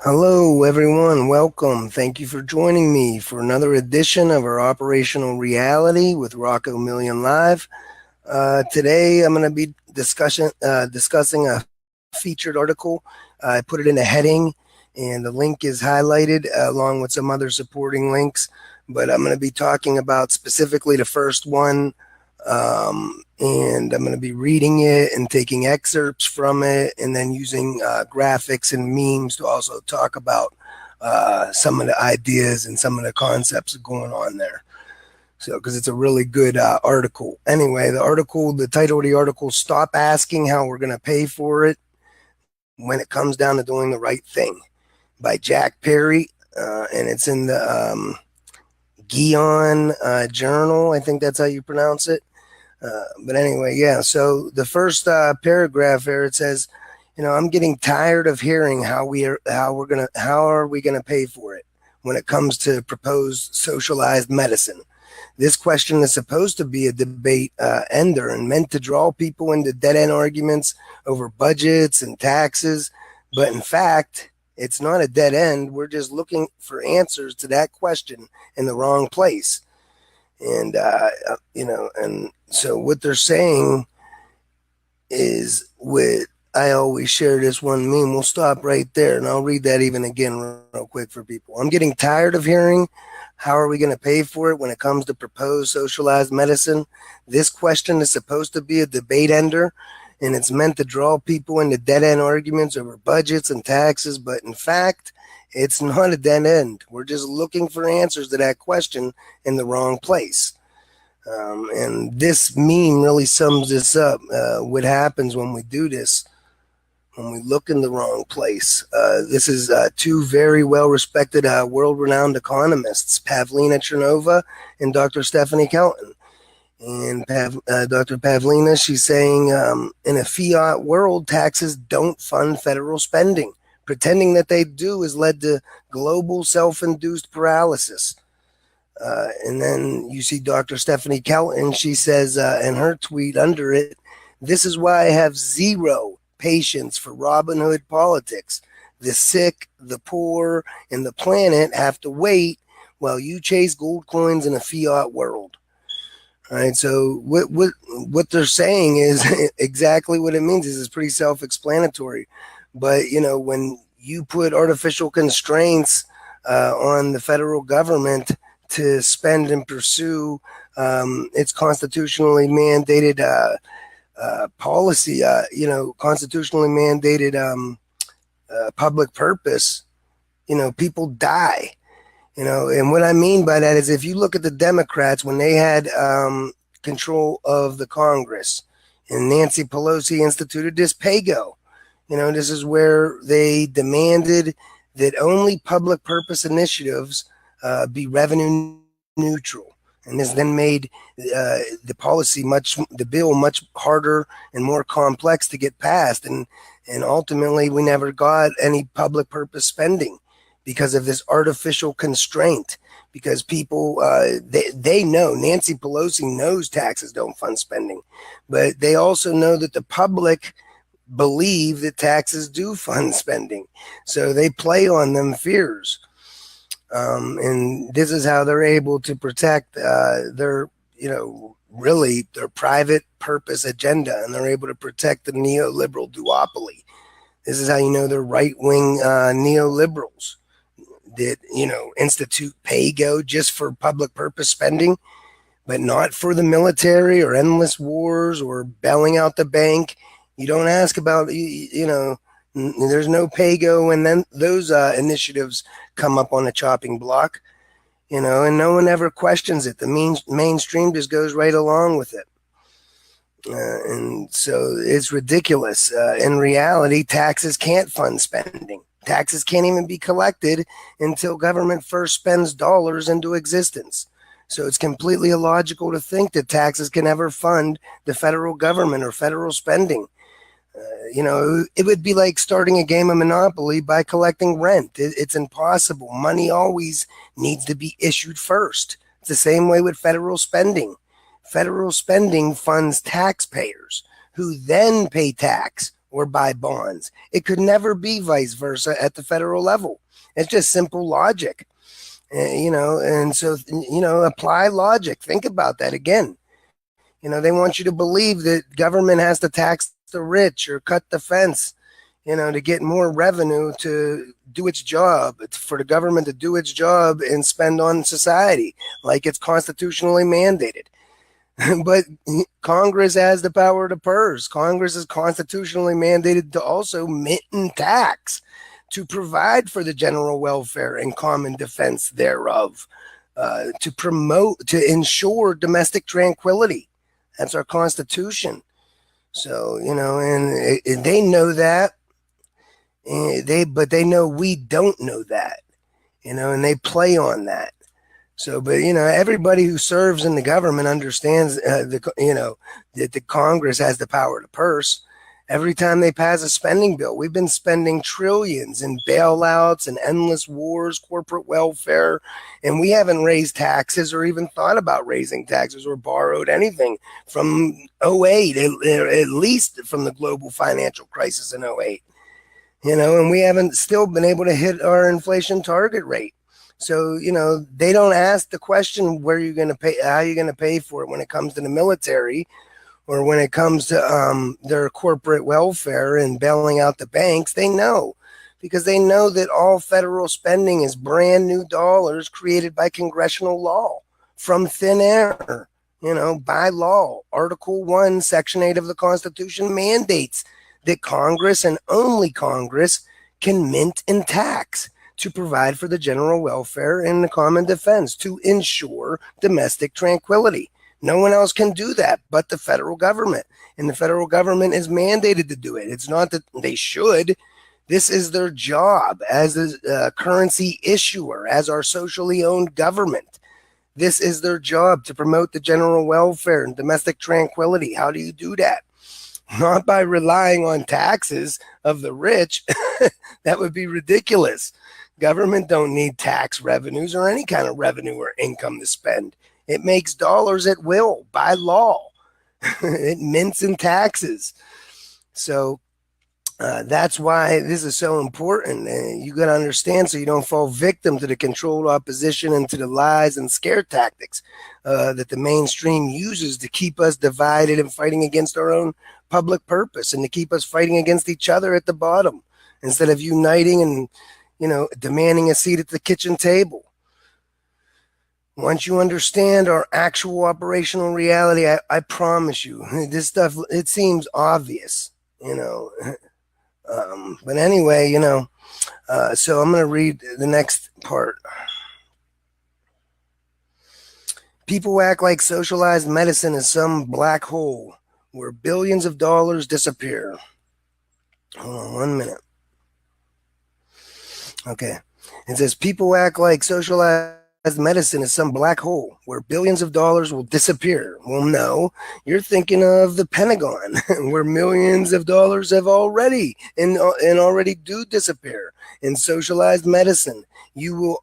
Hello, everyone. Welcome. Thank you for joining me for another edition of our Operational Reality with Rocco Million Live. Today, I'm going to be discussing a featured article. I put it in a heading, and the link is highlighted along with some other supporting links. But I'm going to be talking about specifically the first one, and I'm going to be reading it and taking excerpts from it, and then using graphics and memes to also talk about some of the ideas and some of the concepts going on there. So, because it's a really good article. Anyway, the title of the article, Stop Asking How We're Going to Pay for It When It Comes Down to Doing the Right Thing, by Jack Perry, and it's in the Guion Journal. I think that's how you pronounce it. But anyway, yeah. So the first paragraph there, it says, I'm getting tired of hearing how are we gonna pay for it when it comes to proposed socialized medicine. This question is supposed to be a debate ender and meant to draw people into dead end arguments over budgets and taxes. But in fact, it's not a dead end. We're just looking for answers to that question in the wrong place. And, and so what they're saying is, I always share this one meme. We'll stop right there, and I'll read that even again real quick for people. I'm getting tired of hearing, how are we going to pay for it when it comes to proposed socialized medicine? This question is supposed to be a debate ender, and it's meant to draw people into dead-end arguments over budgets and taxes, but in fact, it's not a dead end. We're just looking for answers to that question in the wrong place. And this meme really sums this up. What happens when we do this, when we look in the wrong place. This is two very well-respected, world-renowned economists, Pavlina Chernova and Dr. Stephanie Kelton. And Dr. Pavlina, she's saying, in a fiat world, taxes don't fund federal spending. Pretending that they do has led to global self-induced paralysis. And then you see Dr. Stephanie Kelton, she says in her tweet under it, this is why I have zero patience for Robin Hood politics. The sick, the poor, and the planet have to wait while you chase gold coins in a fiat world. All right, so what they're saying is exactly what it means. It's pretty self-explanatory. But, when you put artificial constraints on the federal government to spend and pursue its constitutionally mandated policy, constitutionally mandated public purpose, people die. And what I mean by that is, if you look at the Democrats when they had control of the Congress, and Nancy Pelosi instituted this pay-go. This is where they demanded that only public purpose initiatives be revenue neutral. And this then made the bill much harder and more complex to get passed. And ultimately, we never got any public purpose spending because of this artificial constraint. Because people, they know, Nancy Pelosi knows taxes don't fund spending, but they also know that the public believe that taxes do fund spending. So they play on them fears. And this is how they're able to protect their private purpose agenda, and they're able to protect the neoliberal duopoly. This is how you know they're right-wing neoliberals that, institute pay-go just for public purpose spending, but not for the military or endless wars or bailing out the bank. You don't ask about, there's no pay-go, and then those initiatives come up on the chopping block. and no one ever questions it. The mainstream just goes right along with it. And so it's ridiculous. In reality, taxes can't fund spending. Taxes can't even be collected until government first spends dollars into existence. So it's completely illogical to think that taxes can ever fund the federal government or federal spending. It would be like starting a game of Monopoly by collecting rent. It's impossible. Money always needs to be issued first. It's the same way with federal spending. Federal spending funds taxpayers who then pay tax or buy bonds. It could never be vice versa at the federal level. It's just simple logic. And so, apply logic. Think about that again. They want you to believe that government has to tax the rich or cut the fence, to get more revenue to do its job, for the government to do its job and spend on society like it's constitutionally mandated. But Congress has the power to purse. Congress is constitutionally mandated to also mint tax to provide for the general welfare and common defense thereof, to ensure domestic tranquility. That's our Constitution. So, and they know that, but they know we don't know that, and they play on that. So, but everybody who serves in the government understands that the Congress has the power to purse. Every time they pass a spending bill, we've been spending trillions in bailouts and endless wars, corporate welfare, and we haven't raised taxes or even thought about raising taxes or borrowed anything from 08, at least from the global financial crisis in 08. And we haven't still been able to hit our inflation target rate. So, they don't ask the question where you're going to pay, how you're going to pay for it when it comes to the military or when it comes to their corporate welfare and bailing out the banks. They know, because they know that all federal spending is brand new dollars created by congressional law from thin air, by law. Article 1, Section 8 of the Constitution mandates that Congress and only Congress can mint and tax to provide for the general welfare and the common defense, to ensure domestic tranquility. No one else can do that but the federal government, and the federal government is mandated to do it. It's not that they should. This is their job as a currency issuer, as our socially owned government. This is their job, to promote the general welfare and domestic tranquility. How do you do that? Not by relying on taxes of the rich. That would be ridiculous. Government don't need tax revenues or any kind of revenue or income to spend. It makes dollars at will by law. It mints and taxes. So that's why this is so important. You got to understand, so you don't fall victim to the controlled opposition and to the lies and scare tactics that the mainstream uses to keep us divided and fighting against our own public purpose, and to keep us fighting against each other at the bottom instead of uniting and demanding a seat at the kitchen table. Once you understand our actual operational reality, I promise you, this stuff, it seems obvious, but anyway, so I'm going to read the next part. People act like socialized medicine is some black hole where billions of dollars disappear. Hold on 1 minute. Okay. It says people act like socialized medicine is some black hole where billions of dollars will disappear. Well, no, you're thinking of the Pentagon, where millions of dollars have already and already do disappear. In socialized medicine, you will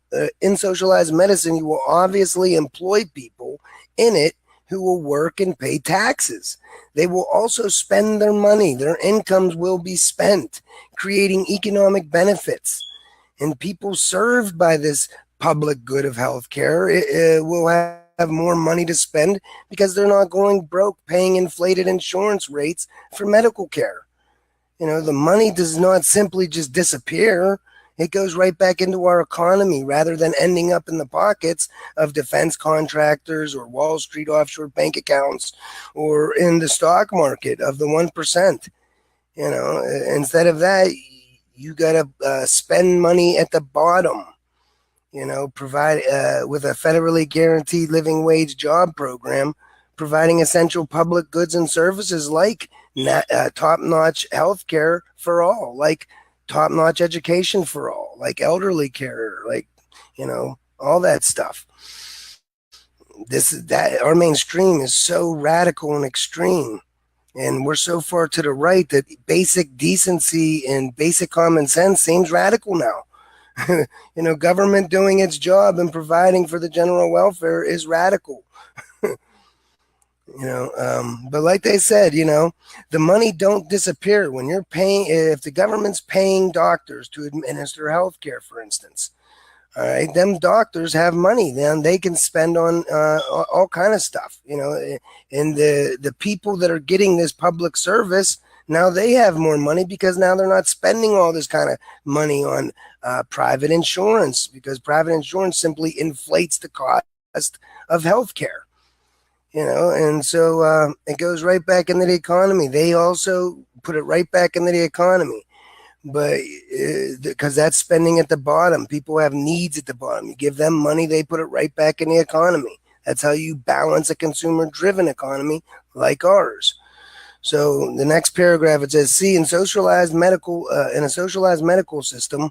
obviously employ people in it who will work and pay taxes. They will also spend their money. Their incomes will be spent creating economic benefits. And people served by this public good of healthcare will have more money to spend because they're not going broke paying inflated insurance rates for medical care. The money does not simply just disappear. It goes right back into our economy rather than ending up in the pockets of defense contractors or Wall Street offshore bank accounts or in the stock market of the 1%. Instead of that, you got to spend money at the bottom. provide with a federally guaranteed living wage job program, providing essential public goods and services like top-notch health care for all, like top-notch education for all, like elderly care, like, all that stuff. This is that our mainstream is so radical and extreme, and we're so far to the right that basic decency and basic common sense seems radical now. Government doing its job and providing for the general welfare is radical. But like they said, the money don't disappear when you're paying. If the government's paying doctors to administer health care, for instance, all right, them doctors have money, then they can spend on all kind of stuff, and the people that are getting this public service, now they have more money because now they're not spending all this kind of money on private insurance, because private insurance simply inflates the cost of health care. And so it goes right back into the economy. They also put it right back into the economy, but because that's spending at the bottom. People have needs at the bottom. You give them money, they put it right back in the economy. That's how you balance a consumer-driven economy like ours. So the next paragraph, it says, see, in a socialized medical system,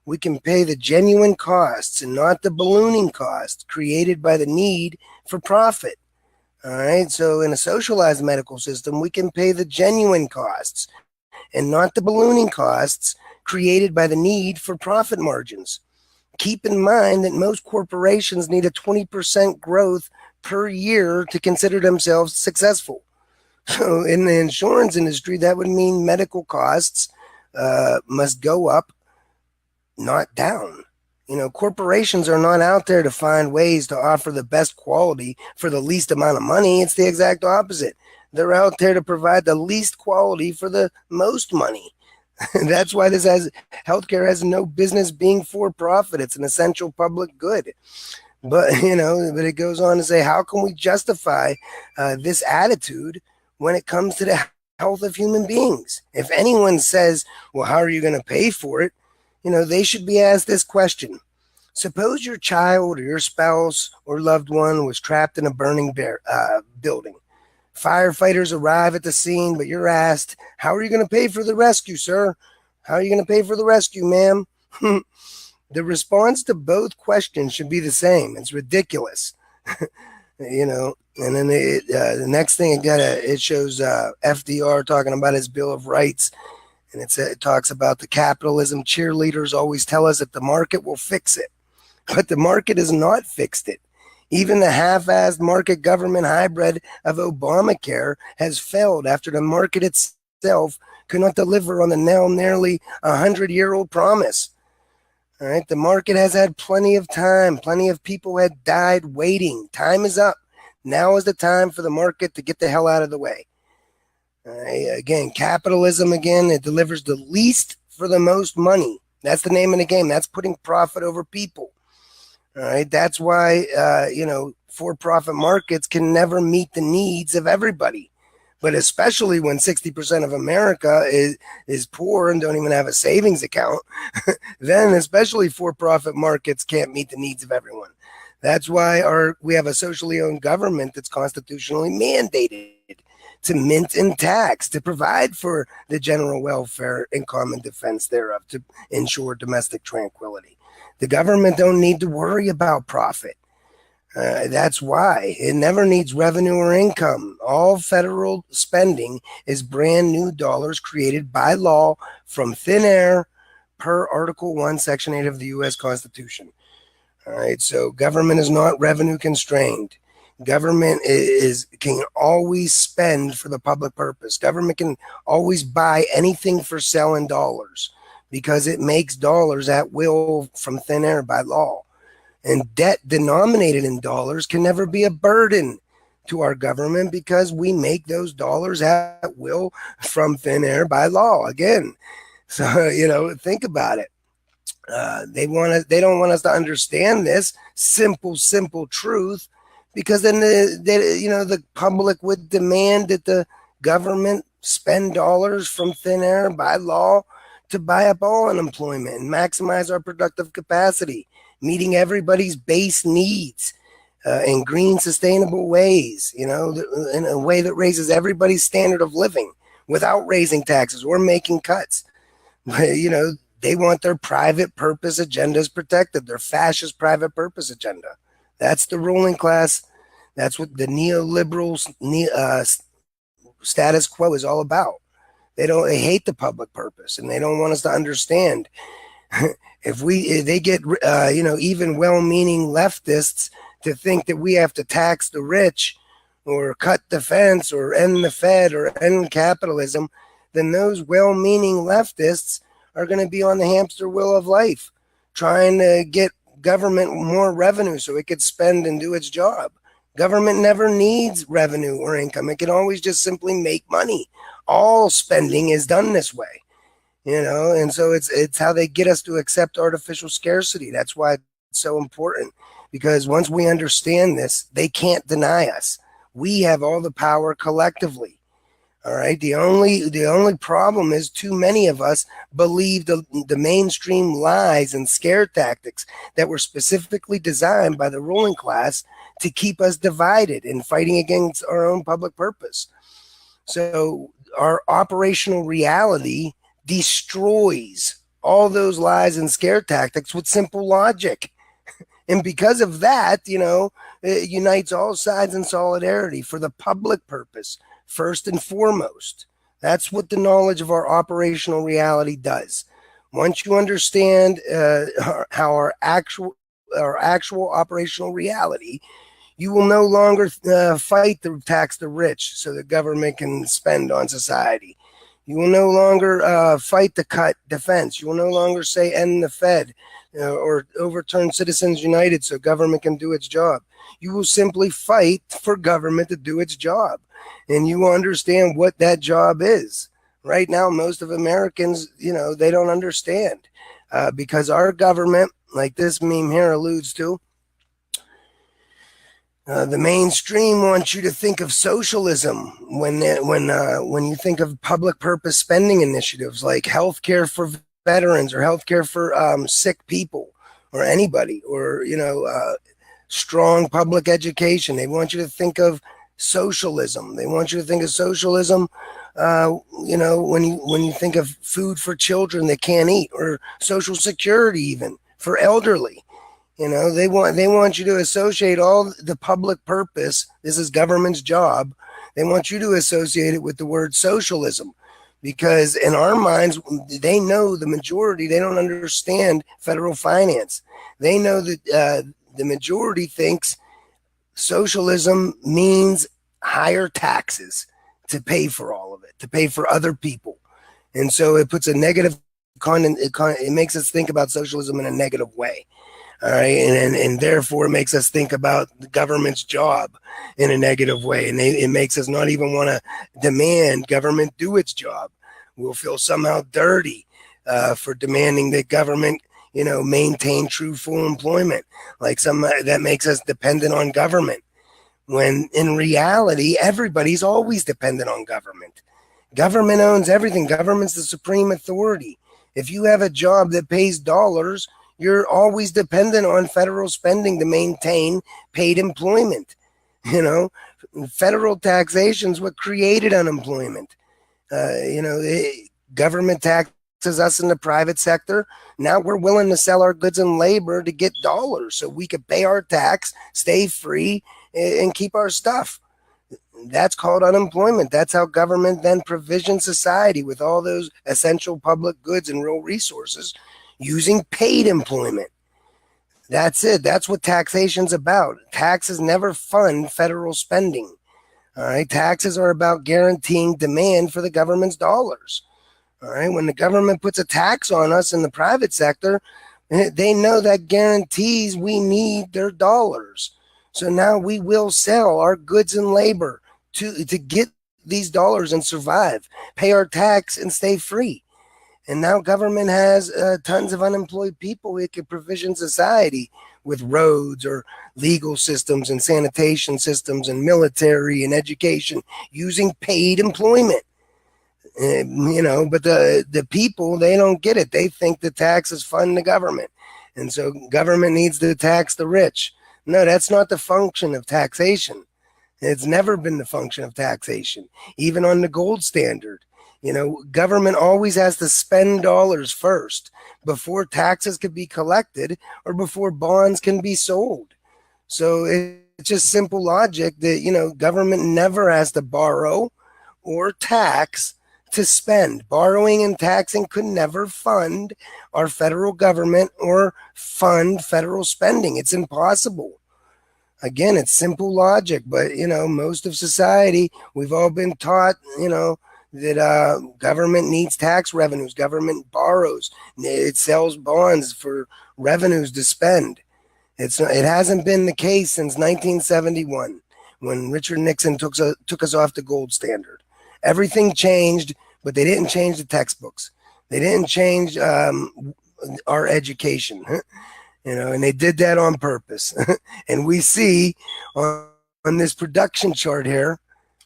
we can pay the genuine costs and not the ballooning costs created by the need for profit. All right. So in a socialized medical system, we can pay the genuine costs and not the ballooning costs created by the need for profit margins. Keep in mind that most corporations need a 20% growth per year to consider themselves successful. So in the insurance industry, that would mean medical costs must go up, not down. Corporations are not out there to find ways to offer the best quality for the least amount of money. It's the exact opposite. They're out there to provide the least quality for the most money. That's why healthcare has no business being for profit. It's an essential public good. But it goes on to say, how can we justify this attitude when it comes to the health of human beings? If anyone says, well, how are you going to pay for it? They should be asked this question. Suppose your child or your spouse or loved one was trapped in a burning building. Firefighters arrive at the scene, but you're asked, how are you going to pay for the rescue, sir? How are you going to pay for the rescue, ma'am? The response to both questions should be the same. It's ridiculous. And then the next thing it shows FDR talking about his Bill of Rights. And it talks about the capitalism cheerleaders always tell us that the market will fix it. But the market has not fixed it. Even the half-assed market government hybrid of Obamacare has failed after the market itself could not deliver on the now nearly 100-year-old promise. All right, the market has had plenty of time. Plenty of people had died waiting. Time is up. Now is the time for the market to get the hell out of the way. Again, capitalism, it delivers the least for the most money. That's the name of the game. That's putting profit over people. All right. That's why, for-profit markets can never meet the needs of everybody. But especially when 60% of America is poor and don't even have a savings account, then especially for-profit markets can't meet the needs of everyone. That's why we have a socially owned government that's constitutionally mandated to mint and tax, to provide for the general welfare and common defense thereof, to ensure domestic tranquility. The government don't need to worry about profit. That's why it never needs revenue or income. All federal spending is brand new dollars created by law from thin air per Article 1, Section 8 of the U.S. Constitution. All right, so government is not revenue constrained. Government can always spend for the public purpose. Government can always buy anything for selling dollars because it makes dollars at will from thin air by law. And debt denominated in dollars can never be a burden to our government because we make those dollars at will from thin air by law. Again, so, think about it. They don't want us to understand this simple truth, because then the public would demand that the government spend dollars from thin air by law to buy up all unemployment and maximize our productive capacity meeting everybody's base needs in green, sustainable ways, in a way that raises everybody's standard of living without raising taxes or making cuts. They want their private purpose agendas protected, their fascist private purpose agenda. That's the ruling class. That's what the neoliberal status quo is all about. They hate the public purpose, and they don't want us to understand. If they get even well-meaning leftists to think that we have to tax the rich or cut defense or end the Fed or end capitalism, then those well-meaning leftists are going to be on the hamster wheel of life, trying to get government more revenue so it could spend and do its job. Government never needs revenue or income. It can always just simply make money. All spending is done this way, and so it's how they get us to accept artificial scarcity. That's why it's so important, because once we understand this, they can't deny us. We have all the power collectively. All right. The only problem is too many of us believe the mainstream lies and scare tactics that were specifically designed by the ruling class to keep us divided and fighting against our own public purpose. So our operational reality destroys all those lies and scare tactics with simple logic. And because of that, it unites all sides in solidarity for the public purpose, first and foremost. That's what the knowledge of our operational reality does. Once you understand how our actual operational reality, you will no longer fight to tax the rich so the government can spend on society. You will no longer fight to cut defense. You will no longer say end the Fed or overturn Citizens United so government can do its job. You will simply fight for government to do its job. And you will understand what that job is. Right now, most of Americans, they don't understand because our government, like this meme here alludes to, the mainstream wants you to think of socialism when you think of public purpose spending initiatives like healthcare for veterans or healthcare for sick people or anybody, or strong public education. They want you to think of socialism. They want you to think of socialism, when you think of food for children that can't eat, or Social Security even for elderly. They want you to associate all the public purpose. This is government's job. They want you to associate it with the word socialism, because in our minds, they know the majority, they don't understand federal finance. They know that the majority thinks socialism means higher taxes to pay for all of it, to pay for other people. And so it puts a negative it makes us think about socialism in a negative way. All right. And therefore it makes us think about the government's job in a negative way. And it makes us not even want to demand government do its job. We'll feel somehow dirty for demanding that government, maintain true full employment, like that makes us dependent on government. When in reality, everybody's always dependent on government. Government owns everything. Government's the supreme authority. If you have a job that pays dollars, you're always dependent on federal spending to maintain paid employment. Federal taxation is what created unemployment. Government taxes us in the private sector. Now we're willing to sell our goods and labor to get dollars so we could pay our tax, stay free, and keep our stuff. That's called unemployment. That's how government then provisions society with all those essential public goods and real resources using paid employment. That's it. That's what taxation's about. Taxes never fund federal spending. All right. Taxes are about guaranteeing demand for the government's dollars. All right. When the government puts a tax on us in the private sector, they know that guarantees we need their dollars. So now we will sell our goods and labor to get these dollars and survive, pay our tax and stay free. And now government has tons of unemployed people. It can provision society with roads or legal systems and sanitation systems and military and education using paid employment. But the people, they don't get it. They think the taxes fund the government. And so government needs to tax the rich. No, that's not the function of taxation. It's never been the function of taxation, even on the gold standard. Government always has to spend dollars first before taxes could be collected or before bonds can be sold. So it's just simple logic that, government never has to borrow or tax to spend. Borrowing and taxing could never fund our federal government or fund federal spending. It's impossible. Again, it's simple logic, but most of society, we've all been taught, that government needs tax revenues. Government borrows. It sells bonds for revenues to spend. It hasn't been the case since 1971 when Richard Nixon took us off the gold standard. Everything changed, but they didn't change the textbooks. They didn't change our education. And they did that on purpose. And we see on this production chart here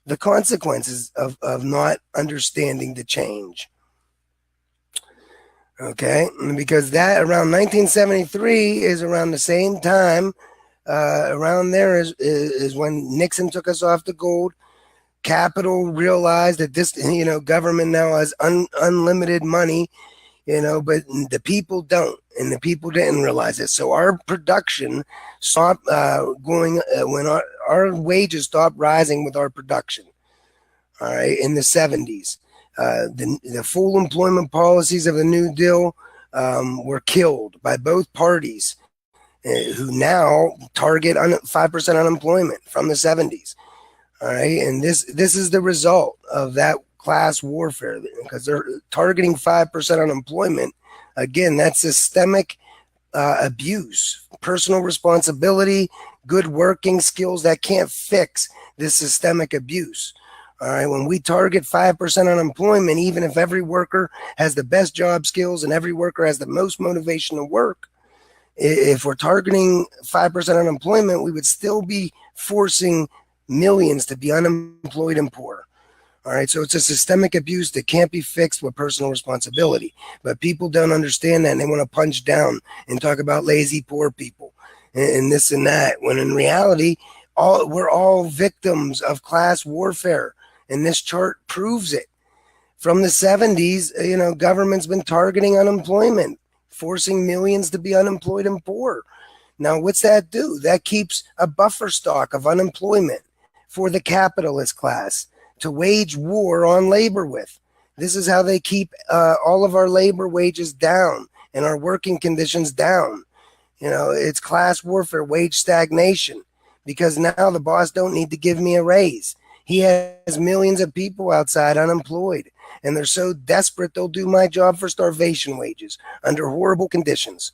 the consequences of not understanding the change. Okay, because that around 1973 is around the same time. Around there is when Nixon took us off the gold. Capital realized that this, government now has unlimited money, but the people don't, and the people didn't realize it. So our production stopped going when our wages stopped rising with our production. All right, in the 70s, the full employment policies of the New Deal were killed by both parties, who now target 5% unemployment from the 70s. All right, and this is the result of that class warfare, because they're targeting 5% unemployment. Again, that's systemic abuse, personal responsibility, good working skills that can't fix this systemic abuse. All right, when we target 5% unemployment, even if every worker has the best job skills and every worker has the most motivation to work, if we're targeting 5% unemployment, we would still be forcing millions to be unemployed and poor. All right, so it's a systemic abuse that can't be fixed with personal responsibility. But people don't understand that, and they want to punch down and talk about lazy poor people and this and that, when in reality, we're all victims of class warfare, and this chart proves it. From the 70s, government's been targeting unemployment, forcing millions to be unemployed and poor. Now, what's that do? That keeps a buffer stock of unemployment for the capitalist class to wage war on labor with. This is how they keep all of our labor wages down and our working conditions down. It's class warfare, wage stagnation, because now the boss don't need to give me a raise. He has millions of people outside unemployed, and they're so desperate they'll do my job for starvation wages under horrible conditions.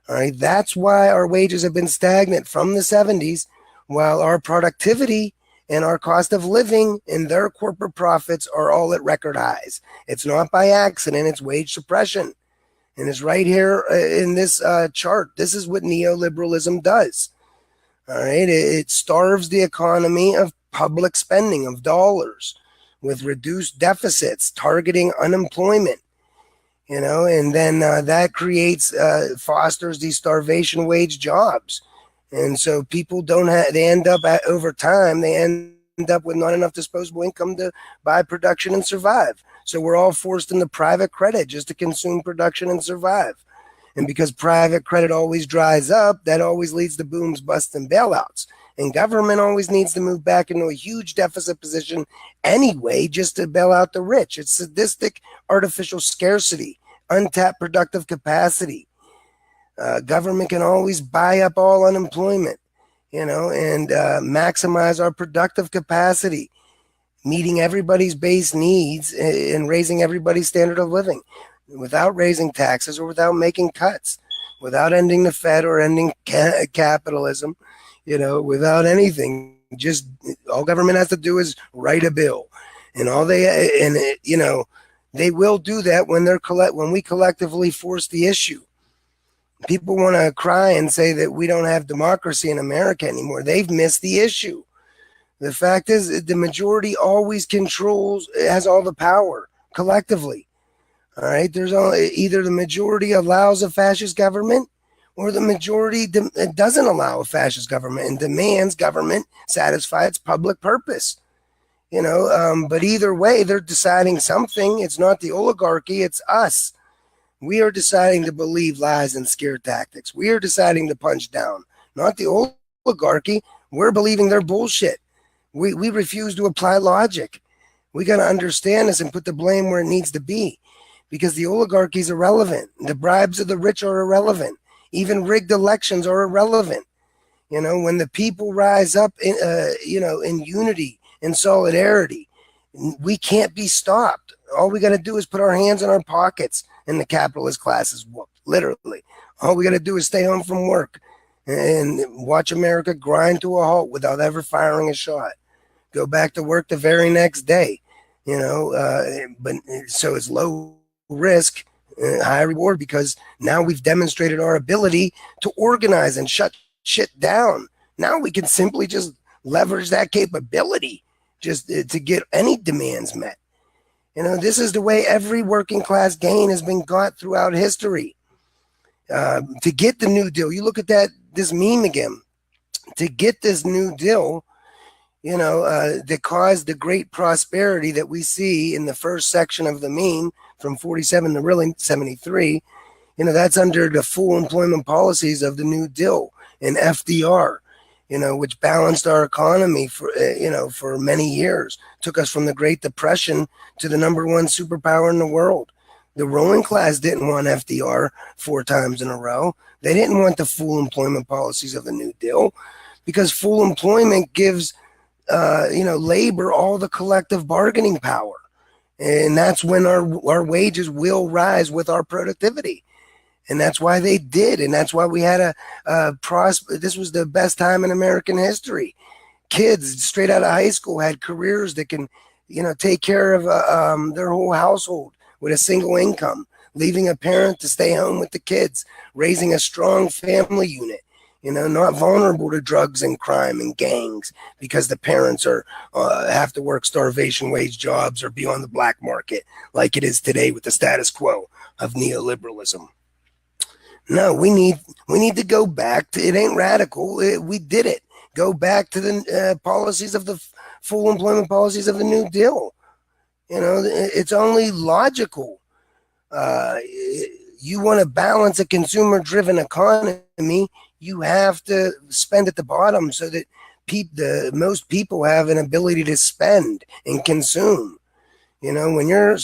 All right, that's why our wages have been stagnant from the 70s, while our productivity and our cost of living and their corporate profits are all at record highs. It's not by accident, it's wage suppression. And it's right here in this chart. This is what neoliberalism does. All right, it starves the economy of public spending, of dollars, with reduced deficits, targeting unemployment. And then that creates, fosters these starvation wage jobs. And so people they end up over time, they end up with not enough disposable income to buy production and survive. So we're all forced into private credit just to consume production and survive. And because private credit always dries up, that always leads to booms, busts, and bailouts. And government always needs to move back into a huge deficit position anyway, just to bail out the rich. It's sadistic, artificial scarcity, untapped productive capacity. Government can always buy up all unemployment, and maximize our productive capacity, meeting everybody's base needs and raising everybody's standard of living without raising taxes or without making cuts, without ending the Fed or ending capitalism, without anything. Just all government has to do is write a bill, and they will do that when we collectively force the issue. People want to cry and say that we don't have democracy in America anymore. They've missed the issue. The fact is, the majority always has all the power collectively. All right, there's either the majority allows a fascist government, or the majority doesn't allow a fascist government and demands government satisfy its public purpose. But either way, they're deciding something. It's not the oligarchy, it's us. We are deciding to believe lies and scare tactics. We are deciding to punch down, not the oligarchy. We're believing their bullshit. We refuse to apply logic. We got to understand this and put the blame where it needs to be, because the oligarchy is irrelevant. The bribes of the rich are irrelevant. Even rigged elections are irrelevant. When the people rise up in unity and solidarity, we can't be stopped. All we got to do is put our hands in our pockets, and the capitalist class is whooped. Literally, all we got to do is stay home from work and watch America grind to a halt without ever firing a shot. Go back to work the very next day. But so it's low risk, high reward, because now we've demonstrated our ability to organize and shut shit down. Now we can simply just leverage that capability just to get any demands met. This is the way every working class gain has been got throughout history. To get the New Deal, you look at this meme again, to get this New Deal, that caused the great prosperity that we see in the first section of the meme from 47 to really 73, that's under the full employment policies of the New Deal and FDR, which balanced our economy for many years, took us from the Great Depression to the number one superpower in the world. The ruling class didn't want FDR 4 times in a row. They didn't want the full employment policies of the New Deal, because full employment gives labor all the collective bargaining power. And that's when our wages will rise with our productivity. And that's why they did. And that's why we had this was the best time in American history. Kids straight out of high school had careers that can, take care of their whole household with a single income, leaving a parent to stay home with the kids, raising a strong family unit, not vulnerable to drugs and crime and gangs because the parents have to work starvation wage jobs or be on the black market like it is today with the status quo of neoliberalism. No, we need to go back to, it ain't radical. We did it. Go back to the policies of the full employment policies of the New Deal. It's only logical. You want to balance a consumer-driven economy, you have to spend at the bottom so that most people have an ability to spend and consume. When you're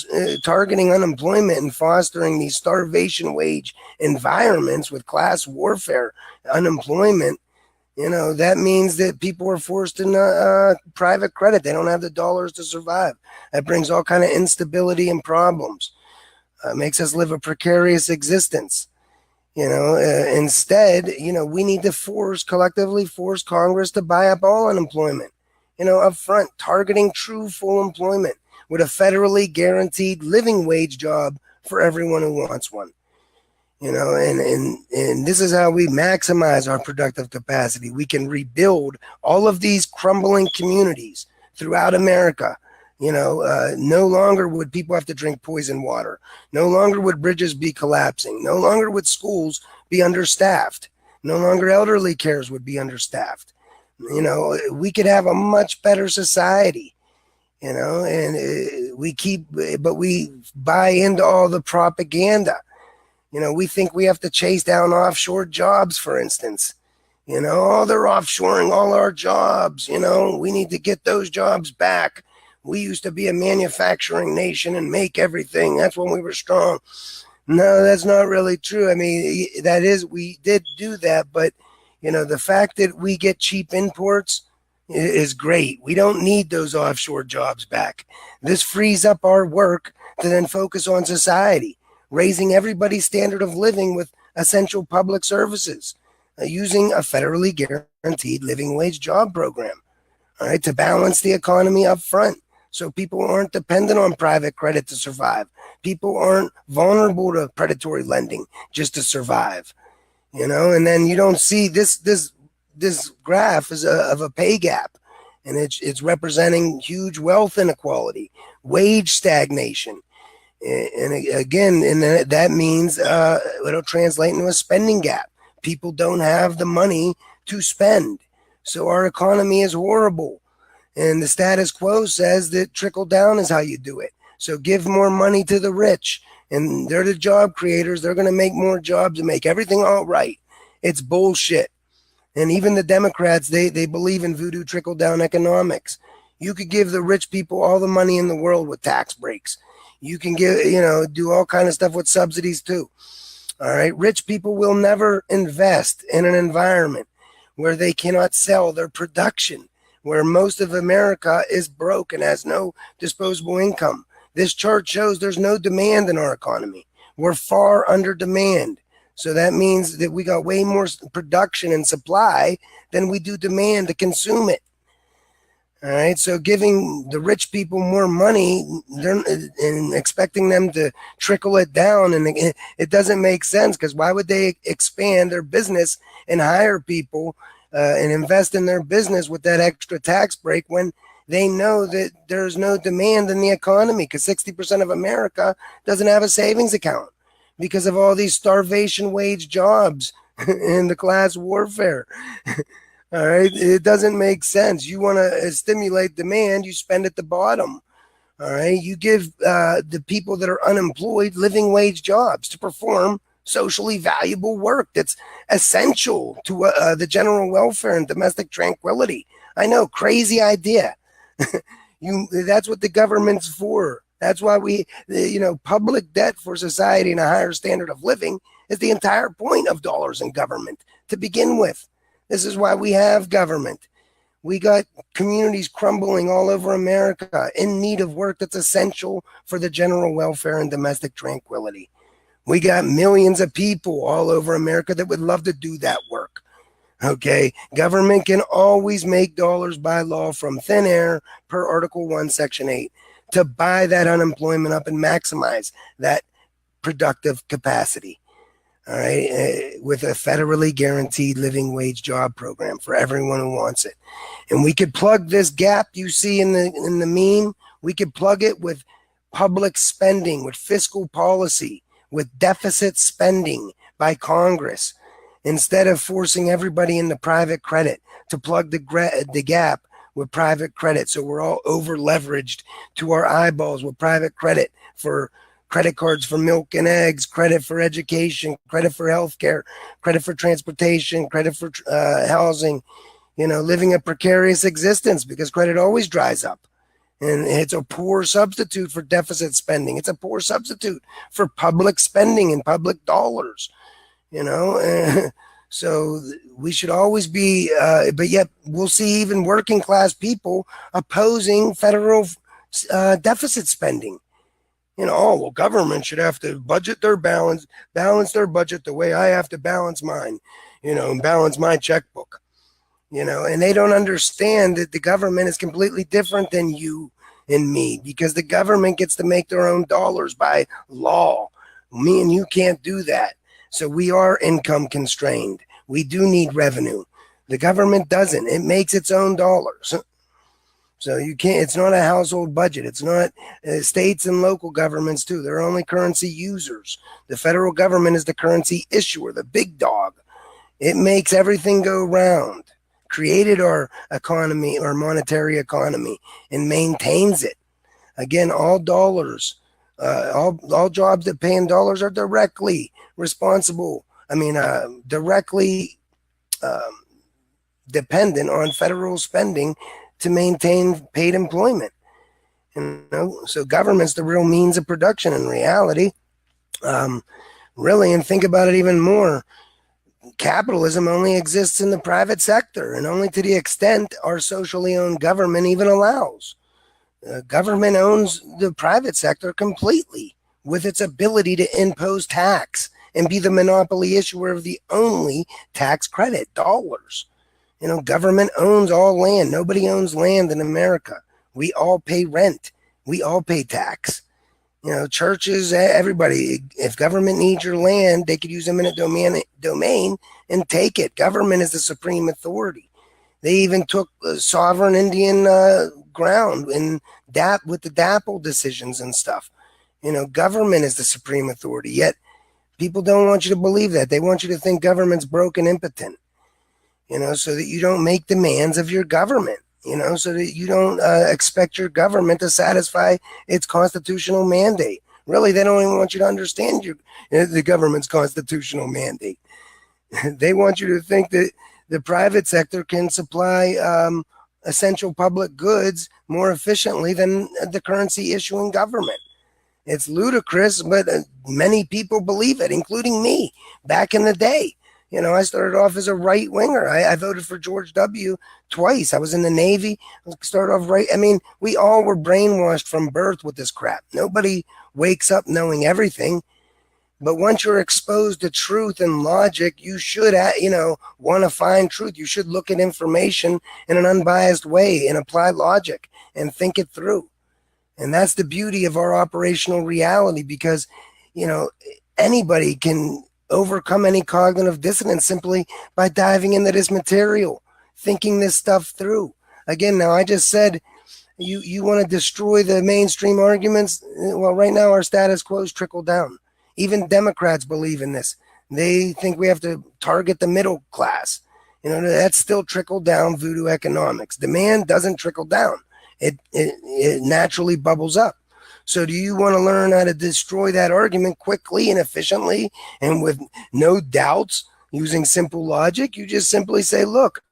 targeting unemployment and fostering these starvation wage environments with class warfare, unemployment, that means that people are forced into private credit. They don't have the dollars to survive. That brings all kind of instability and problems. Makes us live a precarious existence. Instead, we need to collectively force Congress to buy up all unemployment, up front, targeting true full employment with a federally guaranteed living wage job for everyone who wants one. And this is how we maximize our productive capacity. We can rebuild all of these crumbling communities throughout America. No longer would people have to drink poison water. No longer would bridges be collapsing. No longer would schools be understaffed. No longer elderly cares would be understaffed. We could have a much better society, and we buy into all the propaganda. We think we have to chase down offshore jobs, for instance. They're offshoring all our jobs. We need to get those jobs back. We used to be a manufacturing nation and make everything. That's when we were strong. No, that's not really true. I mean, we did do that, but the fact that we get cheap imports is great. We don't need those offshore jobs back. This frees up our work to then focus on society, raising everybody's standard of living with essential public services, using a federally guaranteed living wage job program, all right, to balance the economy up front. So people aren't dependent on private credit to survive. People aren't vulnerable to predatory lending just to survive, and then you don't see this graph is of a pay gap, and it's representing huge wealth inequality, wage stagnation. And again, that means it'll translate into a spending gap. People don't have the money to spend. So our economy is horrible. And the status quo says that trickle down is how you do it. So give more money to the rich. And they're the job creators. They're going to make more jobs and make everything all right. It's bullshit. And even the Democrats, they believe in voodoo trickle down economics. You could give the rich people all the money in the world with tax breaks. You can do all kind of stuff with subsidies too. All right. Rich people will never invest in an environment where they cannot sell their production, where most of America is broke and has no disposable income. This chart shows there's no demand in our economy. We're far under demand. So that means that we got way more production and supply than we do demand to consume it. All right. So giving the rich people more money and expecting them to trickle it down, and it doesn't make sense, because why would they expand their business and hire people and invest in their business with that extra tax break when they know that there's no demand in the economy, because 60% of America doesn't have a savings account because of all these starvation wage jobs and the class warfare. All right. It doesn't make sense. You want to stimulate demand, you spend at the bottom. All right. You give the people that are unemployed living wage jobs to perform socially valuable work that's essential to the general welfare and domestic tranquility. I know, crazy idea. That's what the government's for. That's why public debt for society and a higher standard of living is the entire point of dollars in government to begin with. This is why we have government. We got communities crumbling all over America in need of work that's essential for the general welfare and domestic tranquility. We got millions of people all over America that would love to do that work. Okay, government can always make dollars by law from thin air per Article 1, Section 8 to buy that unemployment up and maximize that productive capacity. All right, with a federally guaranteed living wage job program for everyone who wants it. And we could plug this gap you see in the meme. We could plug it with public spending, with fiscal policy, with deficit spending by Congress, instead of forcing everybody into private credit, to plug the gap with private credit. So we're all over leveraged to our eyeballs with private credit for credit cards for milk and eggs, credit for education, credit for healthcare, credit for transportation, credit for housing, living a precarious existence because credit always dries up. And it's a poor substitute for deficit spending. It's a poor substitute for public spending and public dollars, So we should always be, but yet we'll see even working class people opposing federal deficit spending. Government should have to budget their balance their budget the way I have to balance mine, and balance my checkbook, and they don't understand that the government is completely different than you and me, because the government gets to make their own dollars by law. Me and you can't do that. So we are income constrained. We do need revenue. The government doesn't. It makes its own dollars. So you can't, it's not a household budget. It's not states and local governments too. They're only currency users. The federal government is the currency issuer, the big dog. It makes everything go round, created our economy, our monetary economy, and maintains it. Again, all dollars, all jobs that pay in dollars are directly responsible. Directly dependent on federal spending to maintain paid employment. So government's the real means of production in reality. Really, and think about it even more. Capitalism only exists in the private sector, and only to the extent our socially owned government even allows. Government owns the private sector completely with its ability to impose tax and be the monopoly issuer of the only tax credit, dollars. Government owns all land. Nobody owns land in America. We all pay rent. We all pay tax. Churches, everybody. If government needs your land, they could use eminent domain and take it. Government is the supreme authority. They even took sovereign Indian ground with the DAPL decisions and stuff. Government is the supreme authority. Yet People don't want you to believe that. They want you to think government's broke and impotent, so that you don't make demands of your government, so that you don't expect your government to satisfy its constitutional mandate. Really, they don't even want you to understand the government's constitutional mandate. They want you to think that the private sector can supply essential public goods more efficiently than the currency issuing government. It's ludicrous, but many people believe it, including me back in the day. I started off as a right winger. I voted for George W. twice. I was in the Navy. I started off right. I mean, we all were brainwashed from birth with this crap. Nobody wakes up knowing everything. But once you're exposed to truth and logic, you should, want to find truth. You should look at information in an unbiased way and apply logic and think it through. And that's the beauty of our operational reality, because, anybody can overcome any cognitive dissonance simply by diving into this material, thinking this stuff through. Again, now I just said, you want to destroy the mainstream arguments. Well, right now our status quo is trickle down. Even Democrats believe in this. They think we have to target the middle class. That's still trickle down voodoo economics. Demand doesn't trickle down. It naturally bubbles up. So do you want to learn how to destroy that argument quickly and efficiently and with no doubts using simple logic? You just simply say, look,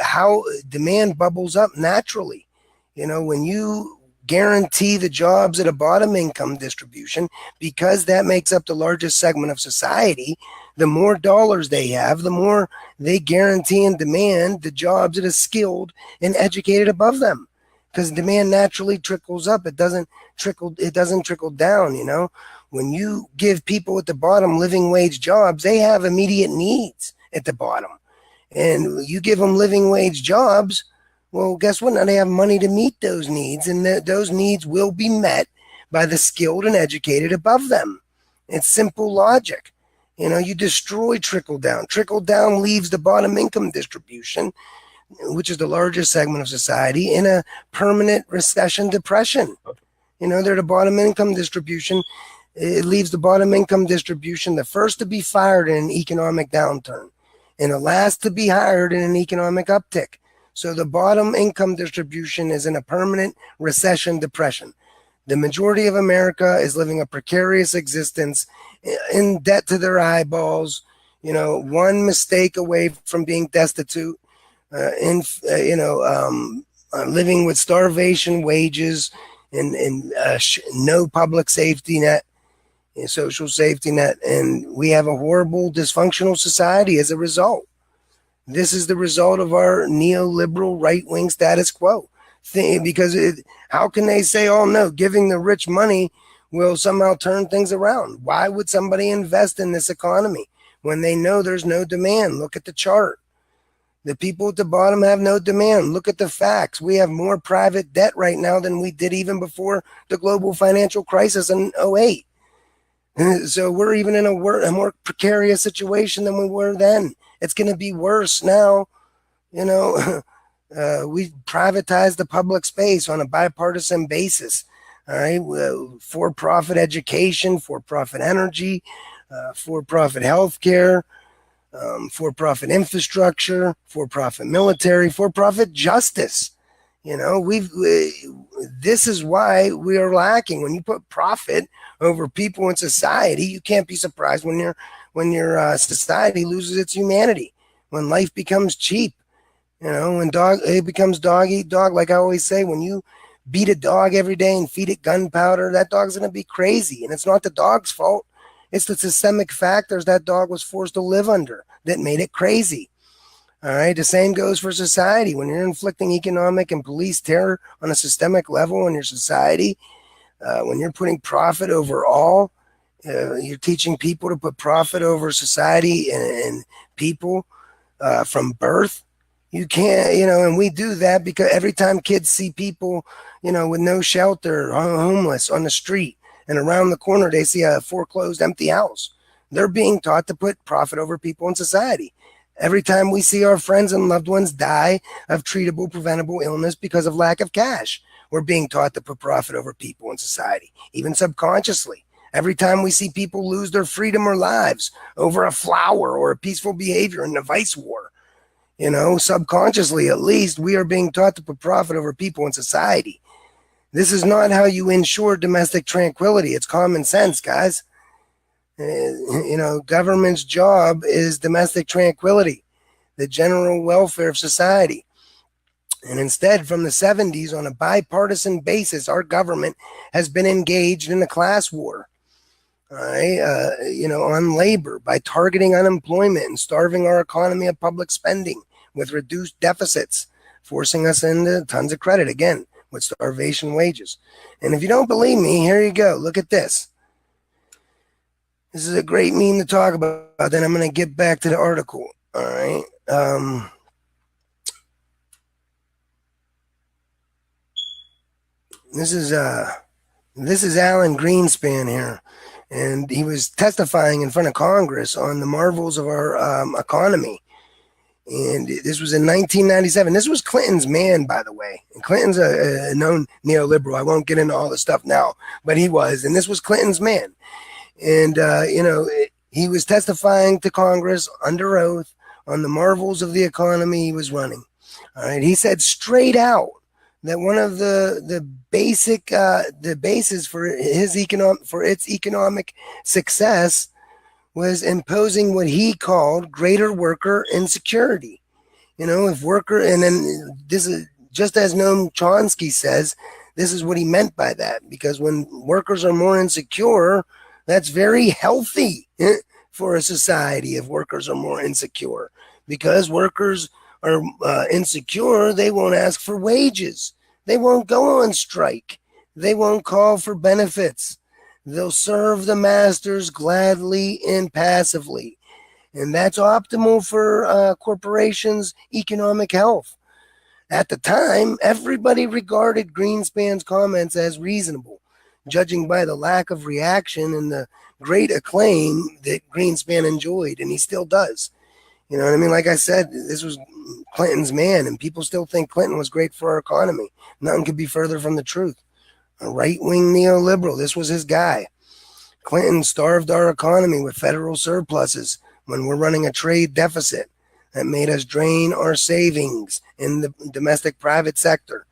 how demand bubbles up naturally. When you guarantee the jobs at a bottom income distribution, because that makes up the largest segment of society, the more dollars they have, the more they guarantee and demand the jobs that are skilled and educated above them. Because demand naturally trickles up. It doesn't trickle down, When you give people at the bottom living wage jobs, they have immediate needs at the bottom. And you give them living wage jobs, well, guess what? Now they have money to meet those needs, and those needs will be met by the skilled and educated above them. It's simple logic. You destroy trickle down. Trickle down leaves the bottom income distribution, which is the largest segment of society, in a permanent recession depression. They're the bottom income distribution. It leaves the bottom income distribution the first to be fired in an economic downturn and the last to be hired in an economic uptick. So the bottom income distribution is in a permanent recession depression. The majority of America is living a precarious existence, in debt to their eyeballs, one mistake away from being destitute, living with starvation wages and no public safety net, social safety net. And we have a horrible, dysfunctional society as a result. This is the result of our neoliberal right-wing status quo. Because how can they say, oh no, giving the rich money will somehow turn things around? Why would somebody invest in this economy when they know there's no demand? Look at the chart. The people at the bottom have no demand. Look at the facts. We have more private debt right now than we did even before the global financial crisis in 2008. So we're even in a more precarious situation than we were then. It's going to be worse now. We privatize the public space on a bipartisan basis. All right, for-profit education, for-profit energy, for-profit healthcare, for-profit infrastructure, for-profit military, for-profit justice. This is why we are lacking. When you put profit over people in society, you can't be surprised when your society loses its humanity, when life becomes cheap. When it becomes dog eat dog. Like I always say, when you beat a dog every day and feed it gunpowder, that dog's going to be crazy. And it's not the dog's fault. It's the systemic factors that dog was forced to live under that made it crazy. All right. The same goes for society. When you're inflicting economic and police terror on a systemic level in your society, when you're putting profit over all, you're teaching people to put profit over society and people from birth. You can't, and we do that because every time kids see people, with no shelter, homeless on the street, and around the corner they see a foreclosed empty house, they're being taught to put profit over people in society. Every time we see our friends and loved ones die of treatable, preventable illness because of lack of cash, we're being taught to put profit over people in society, even subconsciously. Every time we see people lose their freedom or lives over a flower or a peaceful behavior in a vice war, subconsciously at least, we are being taught to put profit over people in society. This is not how you ensure domestic tranquility. It's common sense, guys. Government's job is domestic tranquility, the general welfare of society. And instead, from the 70s, on a bipartisan basis, our government has been engaged in a class war, all right, on labor by targeting unemployment and starving our economy of public spending with reduced deficits, forcing us into tons of credit, again, with starvation wages. And if you don't believe me, here you go. Look at this. This is a great meme to talk about. Then I'm going to get back to the article. All right. This is Alan Greenspan here, and he was testifying in front of Congress on the marvels of our economy. And this was in 1997. This was Clinton's man, by the way. And Clinton's a known neoliberal. I won't get into all the stuff now, but he was. And this was Clinton's man. And, he was testifying to Congress under oath on the marvels of the economy he was running. All right. He said straight out that one of the basis for its economic success was imposing what he called greater worker insecurity. If worker, and then this is just as Noam Chomsky says, this is what he meant by that, because when workers are more insecure, that's very healthy for a society. If workers are more insecure, because workers are insecure, they won't ask for wages. They won't go on strike. They won't call for benefits. They'll serve the masters gladly and passively. And that's optimal for corporations' economic health. At the time, everybody regarded Greenspan's comments as reasonable, judging by the lack of reaction and the great acclaim that Greenspan enjoyed, and he still does. You know what I mean? Like I said, this was Clinton's man, and people still think Clinton was great for our economy. Nothing could be further from the truth. A right-wing neoliberal, this was his guy. Clinton starved our economy with federal surpluses when we're running a trade deficit that made us drain our savings in the domestic private sector.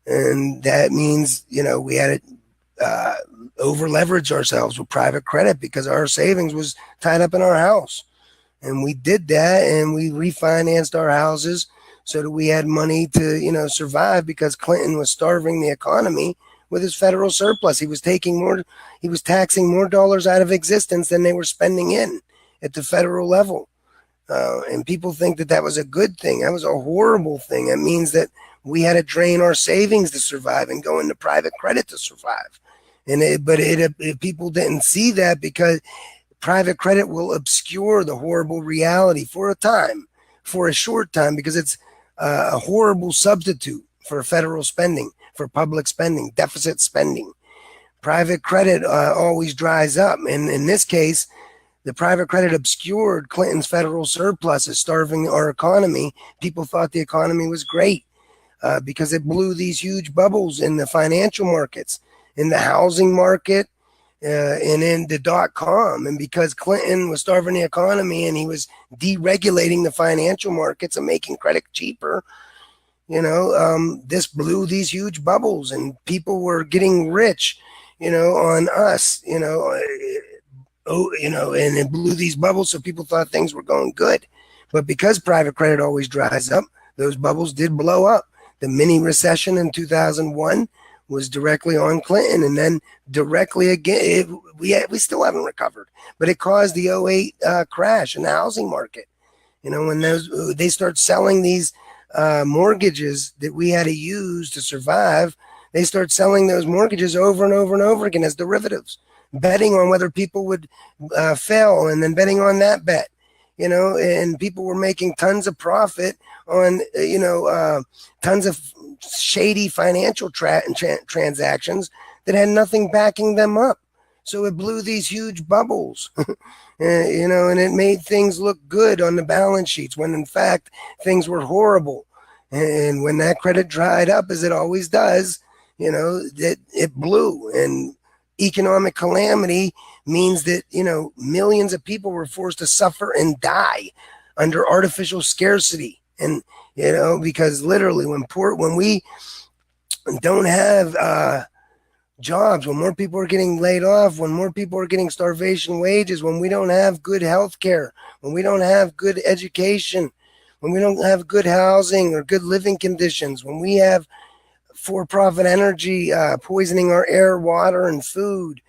And that means, we had to over-leverage ourselves with private credit because our savings was tied up in our house. And we did that, and we refinanced our houses so that we had money to, survive, because Clinton was starving the economy with his federal surplus. He was taxing more dollars out of existence than they were spending in at the federal level. And people think that was a good thing. That was a horrible thing. It means that we had to drain our savings to survive and go into private credit to survive. But people didn't see that, because private credit will obscure the horrible reality for a short time, because it's a horrible substitute for federal spending, for public spending, deficit spending. Private credit always dries up. And in this case, the private credit obscured Clinton's federal surpluses, starving our economy. People thought the economy was great because it blew these huge bubbles in the financial markets, in the housing market, and in the .com. And because Clinton was starving the economy and he was deregulating the financial markets and making credit cheaper, this blew these huge bubbles, and people were getting rich, on us, and it blew these bubbles. So people thought things were going good. But because private credit always dries up, those bubbles did blow up. The mini recession in 2001 was directly on Clinton, and then directly again, we still haven't recovered, but it caused the 2008 crash in the housing market. When they start selling these mortgages that we had to use to survive, they start selling those mortgages over and over and over again as derivatives, betting on whether people would fail, and then betting on that bet, and people were making tons of profit on, tons of shady financial transactions that had nothing backing them up. So it blew these huge bubbles, and it made things look good on the balance sheets when in fact things were horrible. And when that credit dried up, as it always does, that it blew. And economic calamity means that, millions of people were forced to suffer and die under artificial scarcity. And, because literally when we don't have jobs, when more people are getting laid off, when more people are getting starvation wages, when we don't have good health care, when we don't have good education, when we don't have good housing or good living conditions, when we have for-profit energy poisoning our air, water, and food,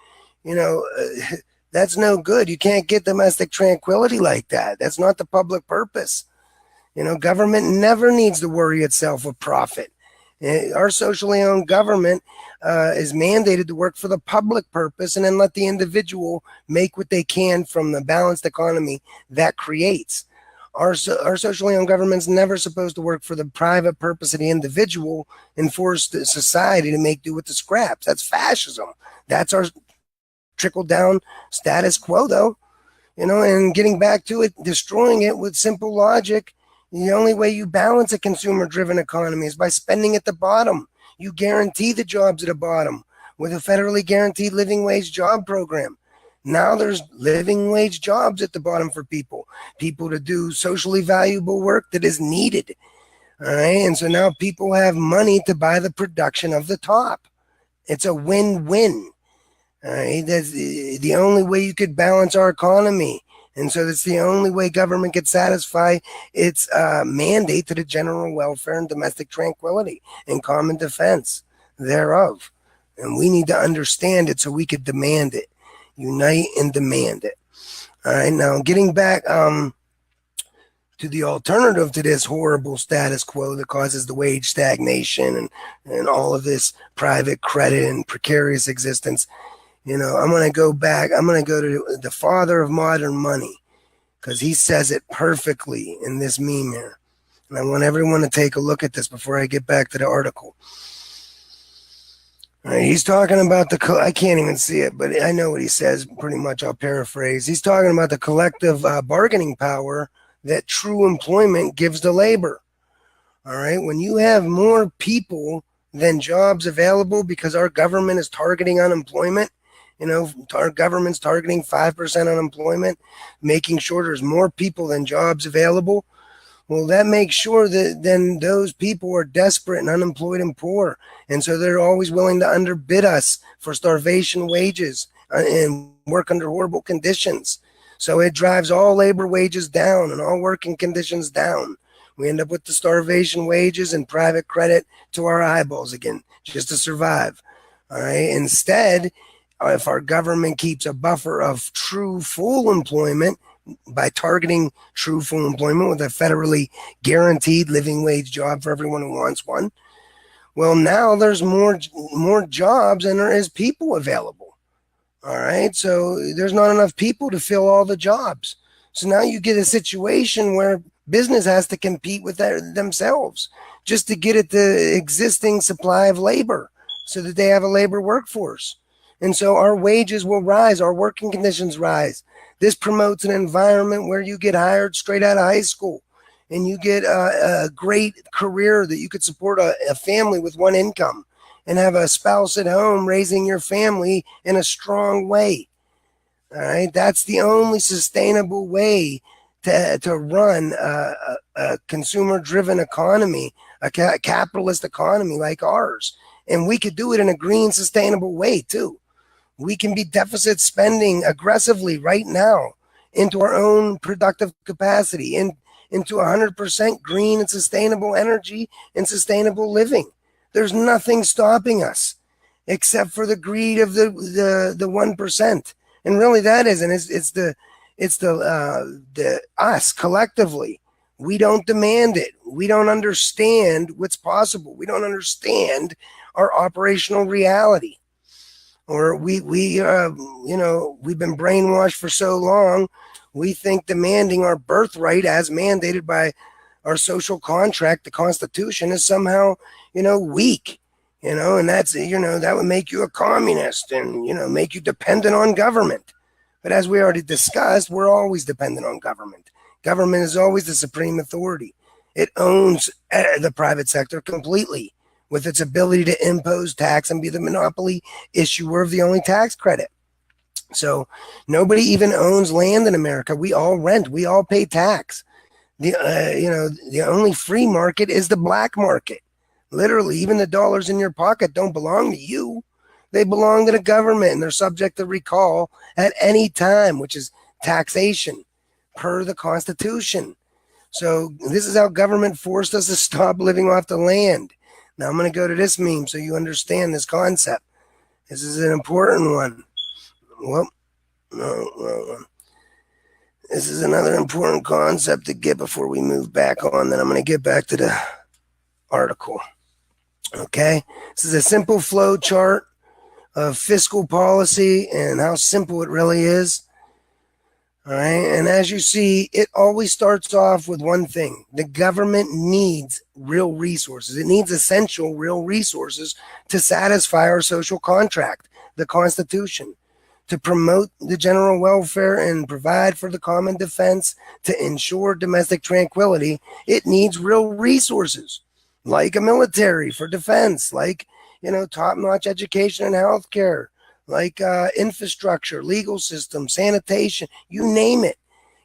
that's no good. You can't get domestic tranquility like that. That's not the public purpose. Government never needs to worry itself with profit. Our socially owned government is mandated to work for the public purpose and then let the individual make what they can from the balanced economy that creates. Our socially owned government's never supposed to work for the private purpose of the individual and force the society to make do with the scraps. That's fascism. That's our trickle-down status quo, though. And getting back to it, destroying it with simple logic. The only way you balance a consumer-driven economy is by spending at the bottom. You guarantee the jobs at the bottom with a federally guaranteed living wage job program. Now there's living wage jobs at the bottom for people to do socially valuable work that is needed. All right. And so now people have money to buy the production of the top. It's a win-win. All right. That's the only way you could balance our economy. And so that's the only way government can satisfy its mandate to the general welfare and domestic tranquility and common defense thereof. And we need to understand it so we could demand it. Unite and demand it. All right, now getting back to the alternative to this horrible status quo that causes the wage stagnation and all of this private credit and precarious existence. I'm going to go back. I'm going to go to the father of modern money because he says it perfectly in this meme here. And I want everyone to take a look at this before I get back to the article. All right, he's talking about I can't even see it, but I know what he says pretty much. I'll paraphrase. He's talking about the collective bargaining power that true employment gives to labor. All right, when you have more people than jobs available because our government is targeting unemployment, our government's targeting 5% unemployment, making sure there's more people than jobs available. Well, that makes sure that then those people are desperate and unemployed and poor. And so they're always willing to underbid us for starvation wages and work under horrible conditions. So it drives all labor wages down and all working conditions down. We end up with the starvation wages and private credit to our eyeballs again, just to survive. All right. Instead, if our government keeps a buffer of true full employment by targeting true full employment with a federally guaranteed living wage job for everyone who wants one, well, now there's more jobs than there is people available. All right. So there's not enough people to fill all the jobs. So now you get a situation where business has to compete with themselves just to get at the existing supply of labor so that they have a labor workforce. And so our wages will rise, our working conditions rise. This promotes an environment where you get hired straight out of high school and you get a great career that you could support a family with one income and have a spouse at home raising your family in a strong way. All right. That's the only sustainable way to run a consumer-driven economy, a capitalist economy like ours. And we could do it in a green, sustainable way, too. We can be deficit spending aggressively right now into our own productive capacity, into 100% green and sustainable energy and sustainable living. There's nothing stopping us except for the greed of the 1%. And really that isn't. It's the us collectively. We don't demand it. We don't understand what's possible. We don't understand our operational reality. Or we've been brainwashed for so long. We think demanding our birthright as mandated by our social contract, the Constitution, is somehow, weak, and that's, that would make you a communist and, make you dependent on government. But as we already discussed, we're always dependent on government. Government is always the supreme authority. It owns the private sector completely. with its ability to impose tax and be the monopoly issuer of the only tax credit. So nobody even owns land in America. We all rent. We all pay tax. The only free market is the black market. Literally, even the dollars in your pocket don't belong to you. They belong to the government, and they're subject to recall at any time, which is taxation per the Constitution. So this is how government forced us to stop living off the land. Now I'm going to go to this meme so you understand this concept. This is an important one. Well, no. This is another important concept to get before we move back on. Then I'm going to get back to the article. Okay, this is a simple flow chart of fiscal policy and how simple it really is. All right, and as you see, it always starts off with one thing. The government needs real resources. It needs essential real resources to satisfy our social contract, the Constitution, to promote the general welfare and provide for the common defense, to ensure domestic tranquility. It needs real resources, like a military for defense, like, top-notch education and healthcare, like infrastructure, legal system, sanitation, you name it.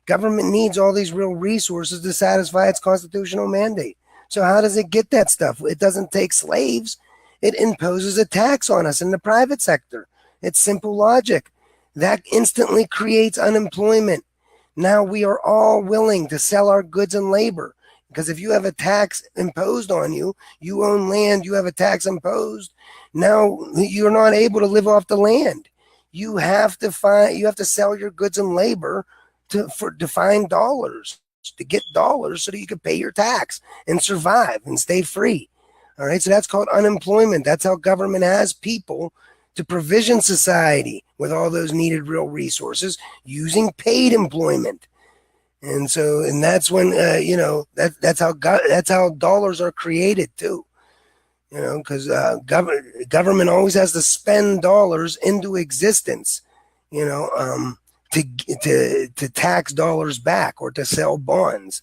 Government needs all these real resources to satisfy its constitutional mandate. So how does it get that stuff? It doesn't take slaves. It imposes a tax on us in the private sector. It's simple logic. That instantly creates unemployment. Now we are all willing to sell our goods and labor. Because if you have a tax imposed on you, you own land, you have a tax imposed, now you're not able to live off the land. You have to sell your goods and labor to find dollars, to get dollars so that you can pay your tax and survive and stay free. All right, so that's called unemployment. That's how government has people to provision society with all those needed real resources using paid employment. And that's when that's how dollars are created too. Because government always has to spend dollars into existence, to tax dollars back or to sell bonds.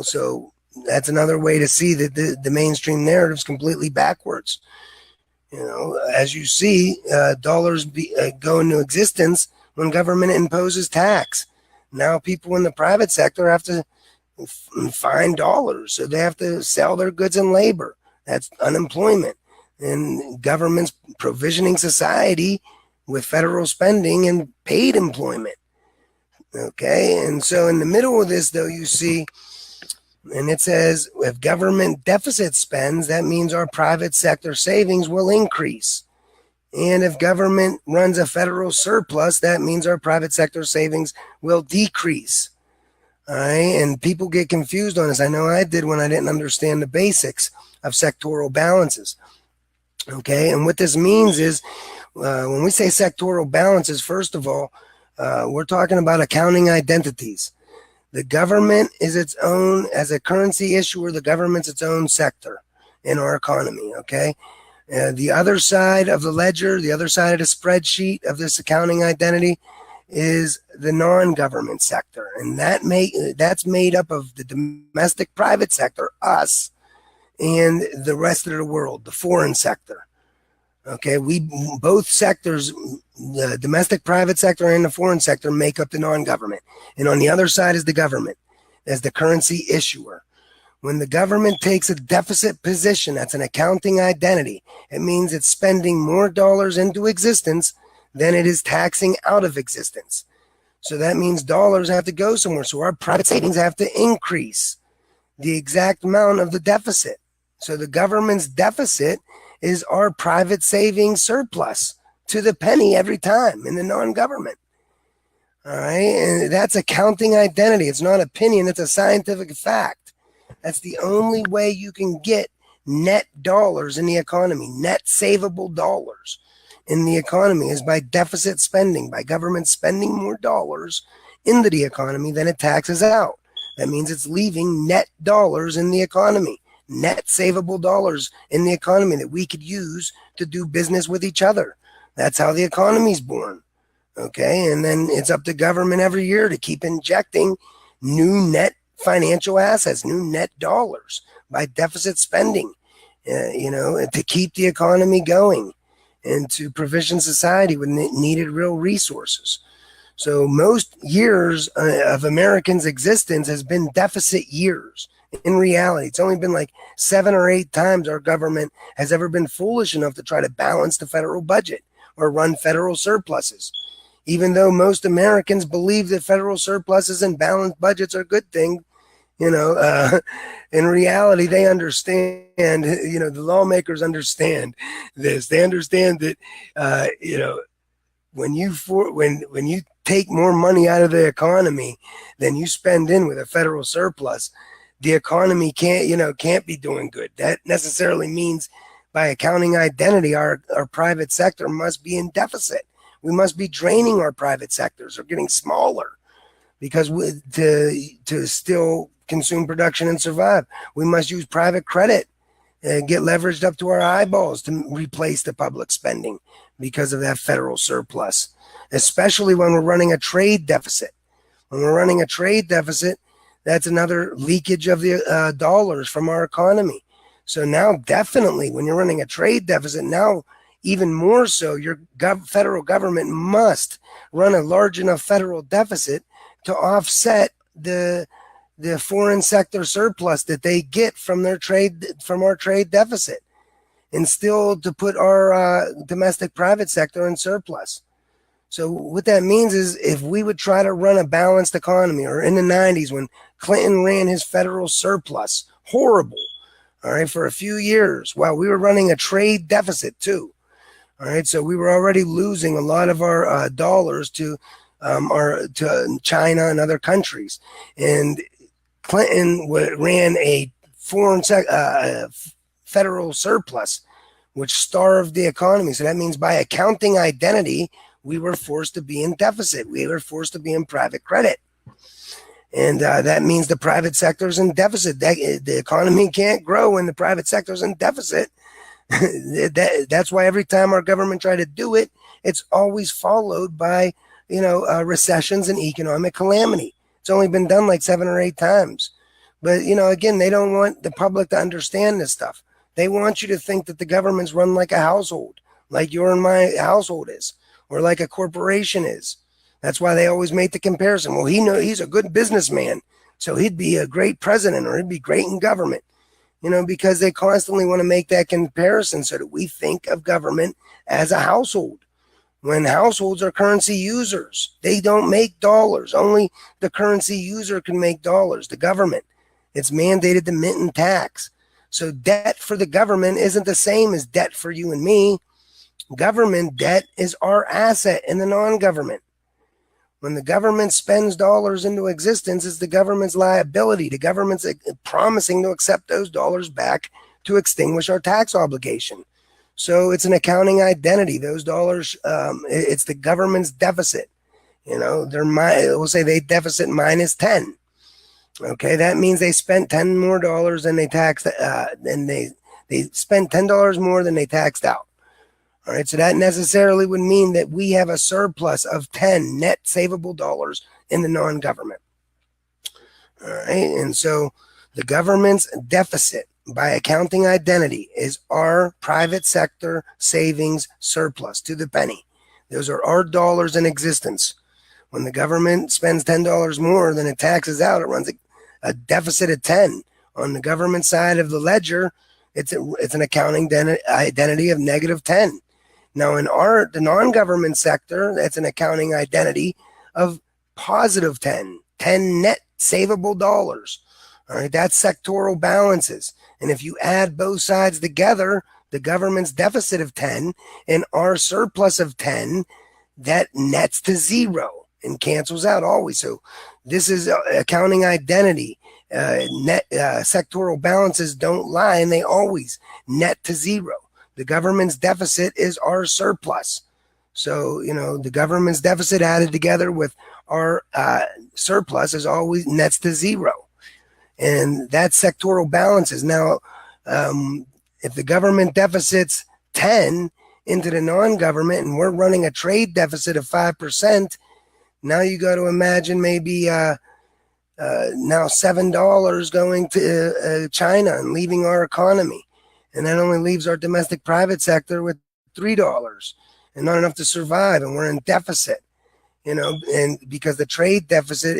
So that's another way to see that the mainstream narrative is completely backwards. As you see, dollars go into existence when government imposes tax. Now people in the private sector have to find dollars, so they have to sell their goods and labor. That's unemployment. And government's provisioning society with federal spending and paid employment. Okay, and so in the middle of this, though, you see, and it says, if government deficit spends, that means our private sector savings will increase. And if government runs a federal surplus, that means our private sector savings will decrease. All right, and people get confused on this. I know I did when I didn't understand the basics of sectoral balances. Okay, and what this means is when we say sectoral balances, first of all, we're talking about accounting identities. The government is its own, as a currency issuer, the government's its own sector in our economy, okay? The other side of the ledger, the other side of the spreadsheet of this accounting identity is the non-government sector. And that's made up of the domestic private sector, us, and the rest of the world, the foreign sector. Okay, both sectors, the domestic private sector and the foreign sector, make up the non-government. And on the other side is the government as the currency issuer. When the government takes a deficit position, that's an accounting identity. It means it's spending more dollars into existence than it is taxing out of existence. So that means dollars have to go somewhere. So our private savings have to increase the exact amount of the deficit. So the government's deficit is our private savings surplus to the penny every time in the non-government. All right, and that's accounting identity. It's not opinion, it's a scientific fact. That's the only way you can get net dollars in the economy, net savable dollars in the economy is by deficit spending, by government spending more dollars into the economy than it taxes out. That means it's leaving net dollars in the economy, net savable dollars in the economy that we could use to do business with each other. That's how the economy's born. Okay, and then it's up to government every year to keep injecting new net financial assets, new net dollars by deficit spending. to keep the economy going and to provision society with needed real resources. So most years of Americans' existence has been deficit years. In reality, it's only been like 7 or 8 times our government has ever been foolish enough to try to balance the federal budget or run federal surpluses. Even though most Americans believe that federal surpluses and balanced budgets are a good thing, in reality, they understand, the lawmakers understand this. They understand that, when you take more money out of the economy than you spend in with a federal surplus, the economy can't be doing good. That necessarily means by accounting identity, our private sector must be in deficit. We must be draining our private sectors or getting smaller because to still consume production and survive, we must use private credit, get leveraged up to our eyeballs to replace the public spending because of that federal surplus, especially when we're running a trade deficit. When we're running a trade deficit, that's another leakage of the dollars from our economy. So now definitely when you're running a trade deficit, now even more so, your federal government must run a large enough federal deficit to offset the foreign sector surplus that they get from our trade deficit, and still to put our domestic private sector in surplus. So what that means is if we would try to run a balanced economy, or in the 90s when Clinton ran his federal surplus, horrible, all right, for a few years, while we were running a trade deficit too. All right, so we were already losing a lot of our dollars to China and other countries. And Clinton ran a federal surplus, which starved the economy. So that means by accounting identity, we were forced to be in deficit. We were forced to be in private credit. And that means the private sector is in deficit. The economy can't grow when the private sector is in deficit. That's why every time our government tried to do it, it's always followed by, recessions and economic calamity. It's only been done like 7 or 8 times. But, again, they don't want the public to understand this stuff. They want you to think that the government's run like a household, like your and my household is, or like a corporation is. That's why they always make the comparison. Well, he's a good businessman, so he'd be a great president, or he'd be great in government. Because they constantly want to make that comparison so that we think of government as a household. When households are currency users, they don't make dollars. Only the currency user can make dollars, the government. It's mandated to mint and tax. So debt for the government isn't the same as debt for you and me. Government debt is our asset in the non-government. When the government spends dollars into existence, it's the government's liability. The government's promising to accept those dollars back to extinguish our tax obligation. So it's an accounting identity. Those dollars, it's the government's deficit. We'll say they deficit minus 10. Okay, that means they spent $10 more than they taxed. Then they spent $10 more than they taxed out. All right, so that necessarily would mean that we have a surplus of 10 net savable dollars in the non-government. All right, and so the government's deficit by accounting identity is our private sector savings surplus to the penny. Those are our dollars in existence. When the government spends $10 more than it taxes out, it runs a deficit of 10. On the government side of the ledger, it's an accounting identity of negative 10. Now, in the non-government sector, that's an accounting identity of positive 10 net savable dollars. All right, that's sectoral balances. And if you add both sides together, the government's deficit of 10 and our surplus of 10, that nets to 0 and cancels out always. So this is accounting identity. Sectoral balances don't lie, and they always net to 0. The government's deficit is our surplus. So, the government's deficit added together with our surplus is always nets to 0. And that's sectoral balances. Now, if the government deficit's 10 into the non-government and we're running a trade deficit of 5%, now you got to imagine maybe now $7 going to China and leaving our economy. And that only leaves our domestic private sector with $3 and not enough to survive. And we're in deficit, and because the trade deficit,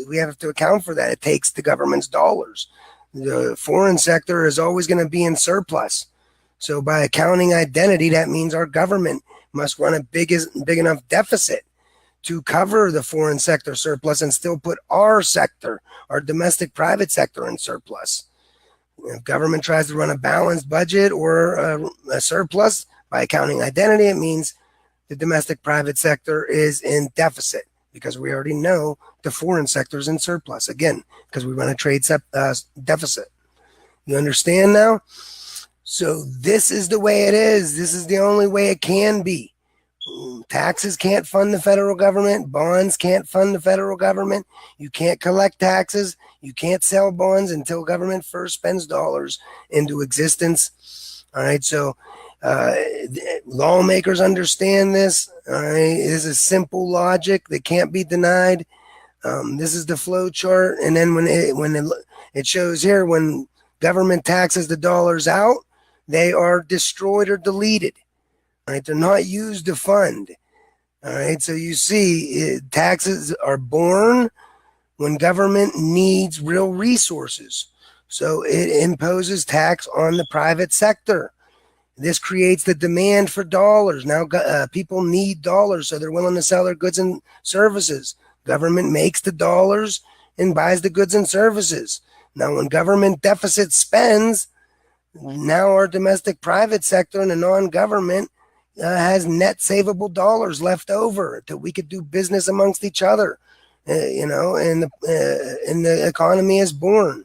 we have to account for that. It takes the government's dollars. The foreign sector is always going to be in surplus. So by accounting identity, that means our government must run a big enough deficit to cover the foreign sector surplus and still put our sector, our domestic private sector, in surplus. If government tries to run a balanced budget or a surplus by accounting identity, it means the domestic private sector is in deficit, because we already know the foreign sector is in surplus, again, because we run a trade deficit. You understand now? So this is the way it is. This is the only way it can be. Taxes can't fund the federal government. Bonds can't fund the federal government. You can't collect taxes. You can't sell bonds until government first spends dollars into existence. All right, so lawmakers understand this. All right, this is simple logic that can't be denied. This is the flow chart, and then when it shows here, when government taxes the dollars out, they are destroyed or deleted. All right, they're not used to fund. All right, so you see, taxes are born when government needs real resources. So it imposes tax on the private sector. This creates the demand for dollars. Now people need dollars, so they're willing to sell their goods and services. Government makes the dollars and buys the goods and services. Now, when government deficit spends, now our domestic private sector and the non-government has net savable dollars left over that we could do business amongst each other, and the economy is born.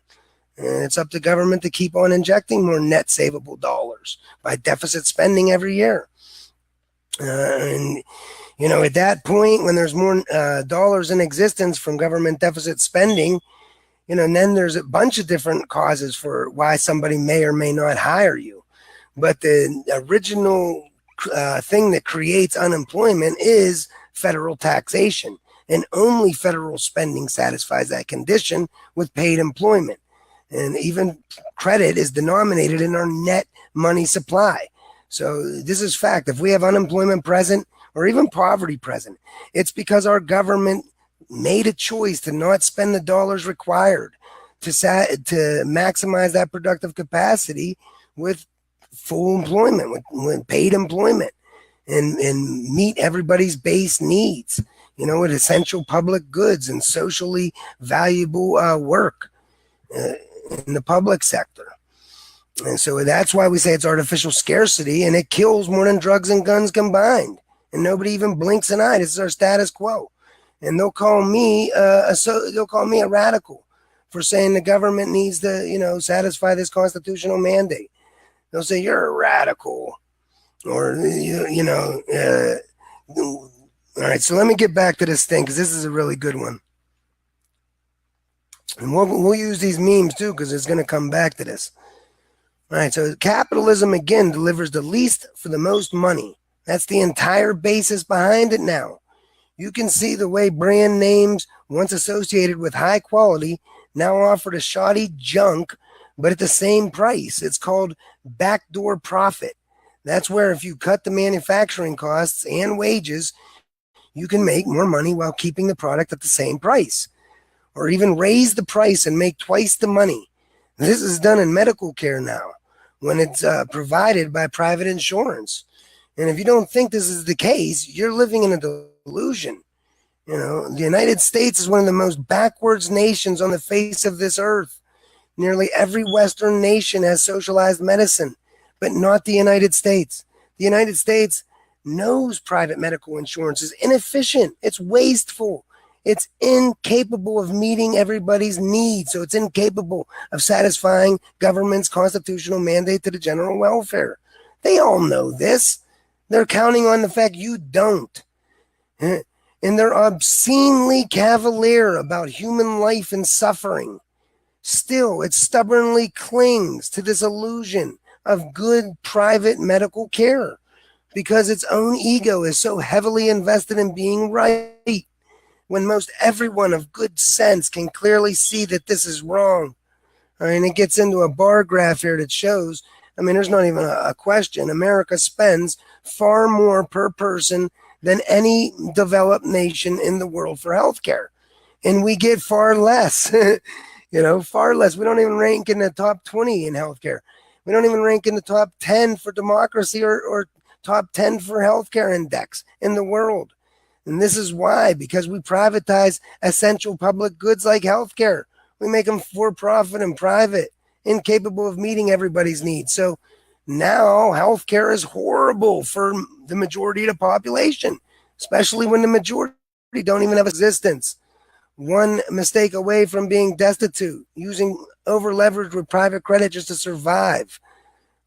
And it's up to government to keep on injecting more net savable dollars by deficit spending every year. At that point, when there's more dollars in existence from government deficit spending, and then there's a bunch of different causes for why somebody may or may not hire you. But the original thing that creates unemployment is federal taxation, and only federal spending satisfies that condition with paid employment. And even credit is denominated in our net money supply. So this is fact. If we have unemployment present or even poverty present, it's because our government made a choice to not spend the dollars required to maximize that productive capacity with full employment, with paid employment, and meet everybody's base needs, with essential public goods and socially valuable work in the public sector. And so that's why we say it's artificial scarcity, and it kills more than drugs and guns combined. And nobody even blinks an eye. This is our status quo. And they'll call me a radical for saying the government needs to, satisfy this constitutional mandate. They'll say you're a radical, or all right. So let me get back to this thing, because this is a really good one, and we'll use these memes too, because it's going to come back to this. All right. So capitalism again delivers the least for the most money. That's the entire basis behind it now. You can see the way brand names once associated with high quality now offered a shoddy junk, but at the same price. It's called backdoor profit. That's where if you cut the manufacturing costs and wages, you can make more money while keeping the product at the same price, or even raise the price and make twice the money. This is done in medical care now when it's provided by private insurance. And if you don't think this is the case, you're living in a delusion. The United States is one of the most backwards nations on the face of this earth. Nearly every Western nation has socialized medicine, but not the United States. The United States knows private medical insurance is inefficient. It's wasteful. It's incapable of meeting everybody's needs. So it's incapable of satisfying government's constitutional mandate to the general welfare. They all know this. They're counting on the fact you don't. And they're obscenely cavalier about human life and suffering. Still, it stubbornly clings to this illusion of good private medical care because its own ego is so heavily invested in being right, when most everyone of good sense can clearly see that this is wrong. And it gets into a bar graph here that shows I mean, there's not even a question. America spends far more per person than any developed nation in the world for healthcare. And we get far less, far less. We don't even rank in the top 20 in healthcare. We don't even rank in the top 10 for democracy or top 10 for healthcare index in the world. And this is why, because we privatize essential public goods like healthcare. We make them for profit and private, incapable of meeting everybody's needs. So now healthcare is horrible for the majority of the population, especially when the majority don't even have existence. One mistake away from being destitute, using over leverage with private credit just to survive.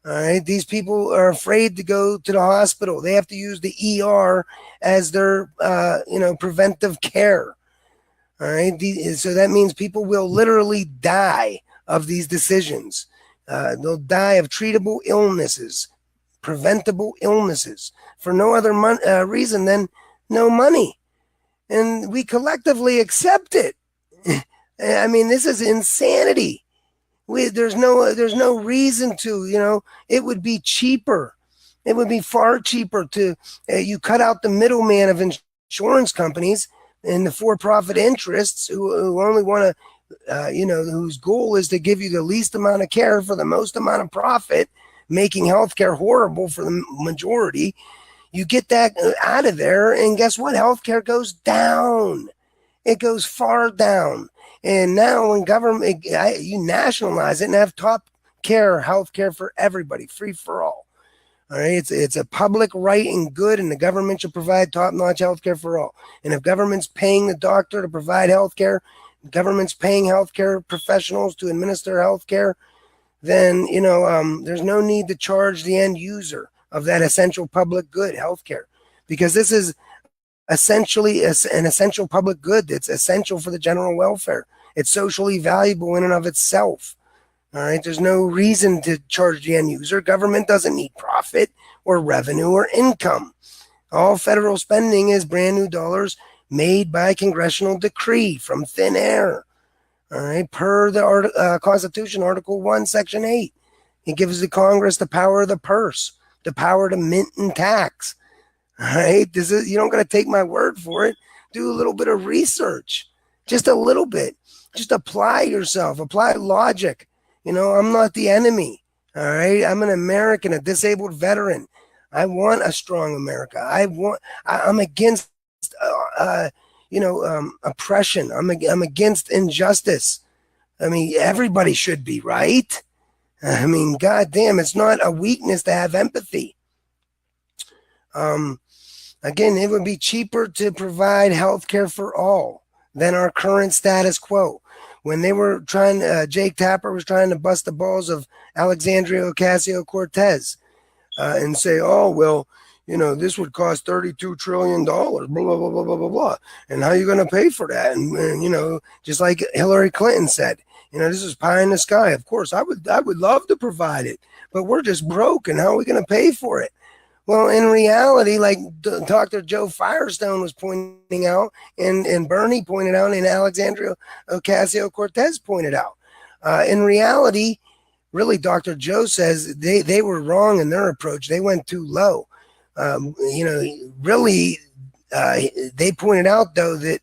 All right. These people are afraid to go to the hospital. They have to use the ER as their, preventive care. All right. So that means people will literally die of these decisions. They'll die of treatable illnesses, preventable illnesses, for no other reason than no money. And we collectively accept it. I mean, this is insanity. There's no reason to, it would be cheaper. It would be far cheaper to, you cut out the middleman of insurance companies and the for-profit interests who only want to, whose goal is to give you the least amount of care for the most amount of profit, making healthcare horrible for the majority. You get that out of there, and guess what? Healthcare goes down. It goes far down. And now when government, you nationalize it and have top care, healthcare for everybody, free for all. All right, it's a public right and good, and the government should provide top-notch healthcare for all. And if government's paying the doctor to provide healthcare, government's paying healthcare professionals to administer healthcare, then there's no need to charge the end user of that essential public good, healthcare, because this is essentially an essential public good that's essential for the general welfare. It's socially valuable in and of itself. All right, there's no reason to charge the end user. Government doesn't need profit or revenue or income. All federal spending is brand new dollars made by congressional decree from thin air. All right, per the Constitution, Article 1, Section 8. It gives the Congress the power of the purse, the power to mint and tax. All right, you don't got to take my word for it. Do a little bit of research, just a little bit. Just apply yourself, apply logic. I'm not the enemy. All right, I'm an American, a disabled veteran. I want a strong America. I'm against, oppression. I'm against injustice. I mean, everybody should be, right? I mean, goddamn, it's not a weakness to have empathy. Again, it would be cheaper to provide health care for all than our current status quo. When they were Jake Tapper was trying to bust the balls of Alexandria Ocasio-Cortez and say, oh, well, this would cost $32 trillion, blah, blah, blah, blah, blah, blah, blah. And how are you going to pay for that? And just like Hillary Clinton said, this is pie in the sky. Of course, I would love to provide it, but we're just broke. And how are we going to pay for it? Well, in reality, like Dr. Joe Firestone was pointing out, and Bernie pointed out, and Alexandria Ocasio-Cortez pointed out, in reality, really, Dr. Joe says they were wrong in their approach. They went too low. Really, they pointed out, though, that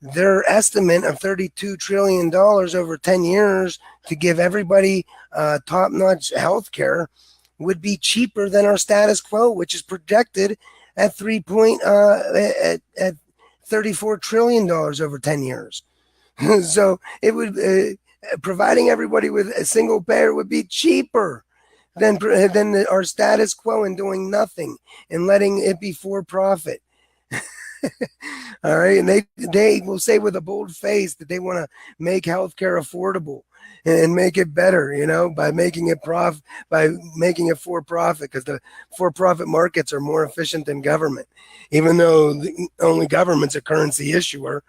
their estimate of $32 trillion over 10 years to give everybody top-notch health care would be cheaper than our status quo, which is projected at $34 trillion over 10 years. So it would providing everybody with a single payer would be cheaper than our status quo and doing nothing and letting it be for profit. All right, and they will say with a bold face that they want to make healthcare affordable and make it better, by making it for profit, because the for-profit markets are more efficient than government, even though only government's a currency issuer,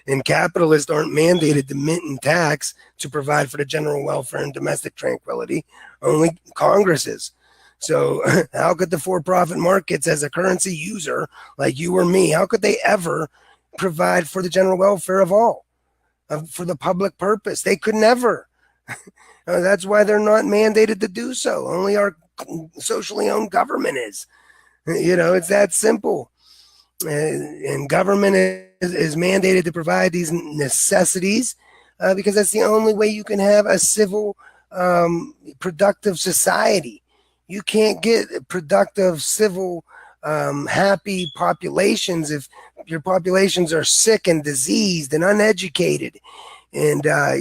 and capitalists aren't mandated to mint and tax to provide for the general welfare and domestic tranquility. Only Congress is. So how could the for-profit markets, as a currency user like you or me, how could they ever provide for the general welfare of all, for the public purpose? They could never. That's why they're not mandated to do so. Only our socially owned government is. It's that simple. And government is mandated to provide these necessities because that's the only way you can have a civil, productive society. You can't get productive, civil, happy populations if your populations are sick and diseased and uneducated and, have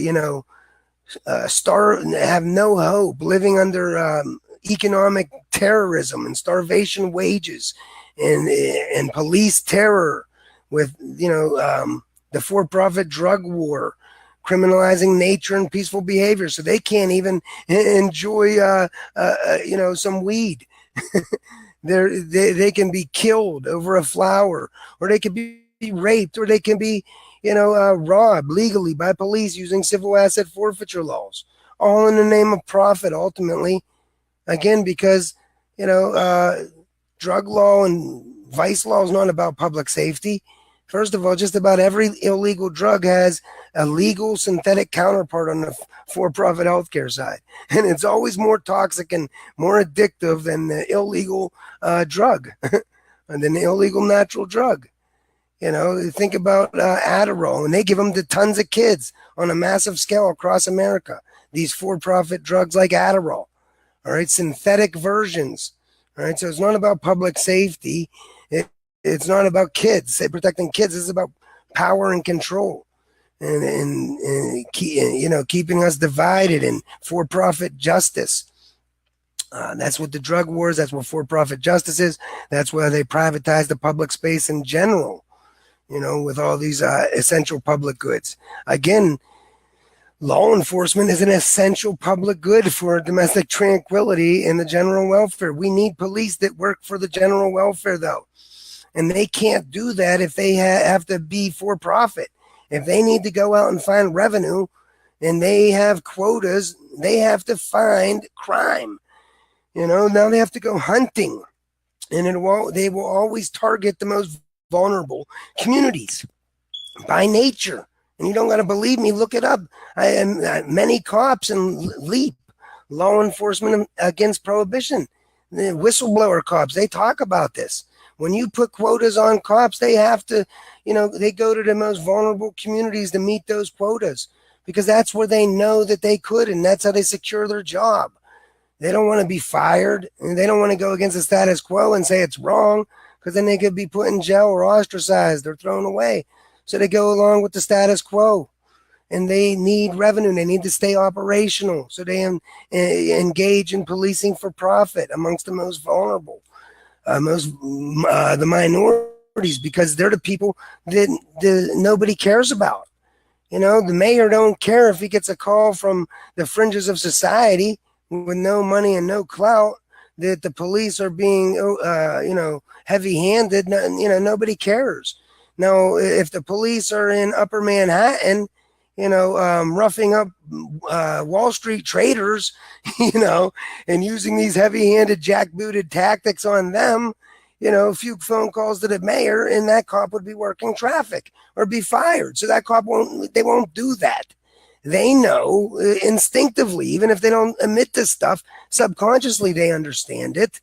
no hope, living under economic terrorism and starvation wages and police terror with, the for-profit drug war, criminalizing nature and peaceful behavior. So they can't even enjoy, some weed. They can be killed over a flower, or they could be raped, or they can be, robbed legally by police using civil asset forfeiture laws, all in the name of profit, ultimately. Again, because, drug law and vice law is not about public safety. First of all, just about every illegal drug has a legal synthetic counterpart on the for-profit healthcare side. And it's always more toxic and more addictive than the illegal drug, and than the illegal natural drug. Think about Adderall, and they give them to tons of kids on a massive scale across America. These for-profit drugs like Adderall, all right, synthetic versions, all right. So it's not about public safety. It's not about kids, protecting kids. It's about power and control, and keeping us divided and for-profit justice. That's what the drug wars. That's what for-profit justice is. That's why they privatize the public space in general. With all these essential public goods. Again, law enforcement is an essential public good for domestic tranquility and the general welfare. We need police that work for the general welfare, though. And they can't do that if they have to be for profit. If they need to go out and find revenue and they have quotas, they have to find crime. Now they have to go hunting. And they will always target the most vulnerable communities by nature. And you don't got to believe me, look it up. Many cops and LEAP, law enforcement against prohibition, the whistleblower cops, they talk about this. When you put quotas on cops, they have to, they go to the most vulnerable communities to meet those quotas because that's where they know that they could, and that's how they secure their job. They don't want to be fired, and they don't want to go against the status quo and say it's wrong, because then they could be put in jail or ostracized or thrown away. So they go along with the status quo, and they need revenue. They need to stay operational. So they engage in policing for profit amongst the most vulnerable, the minorities, because they're the people that nobody cares about. The mayor don't care if he gets a call from the fringes of society with no money and no clout that the police are being, heavy-handed. Nobody cares. Now, if the police are in Upper Manhattan, roughing up Wall Street traders, and using these heavy-handed, jackbooted tactics on them, a few phone calls to the mayor, and that cop would be working traffic or be fired. So that cop won't do that. They know instinctively, even if they don't admit this stuff, subconsciously they understand it,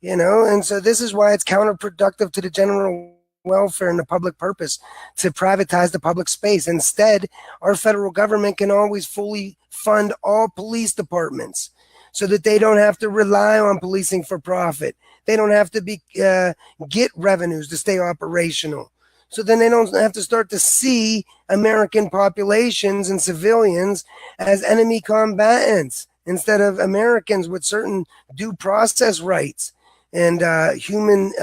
and so this is why it's counterproductive to the general welfare and the public purpose to privatize the public space. Instead, our federal government can always fully fund all police departments so that they don't have to rely on policing for profit. They don't have to get revenues to stay operational. So then they don't have to start to see American populations and civilians as enemy combatants instead of Americans with certain due process rights and human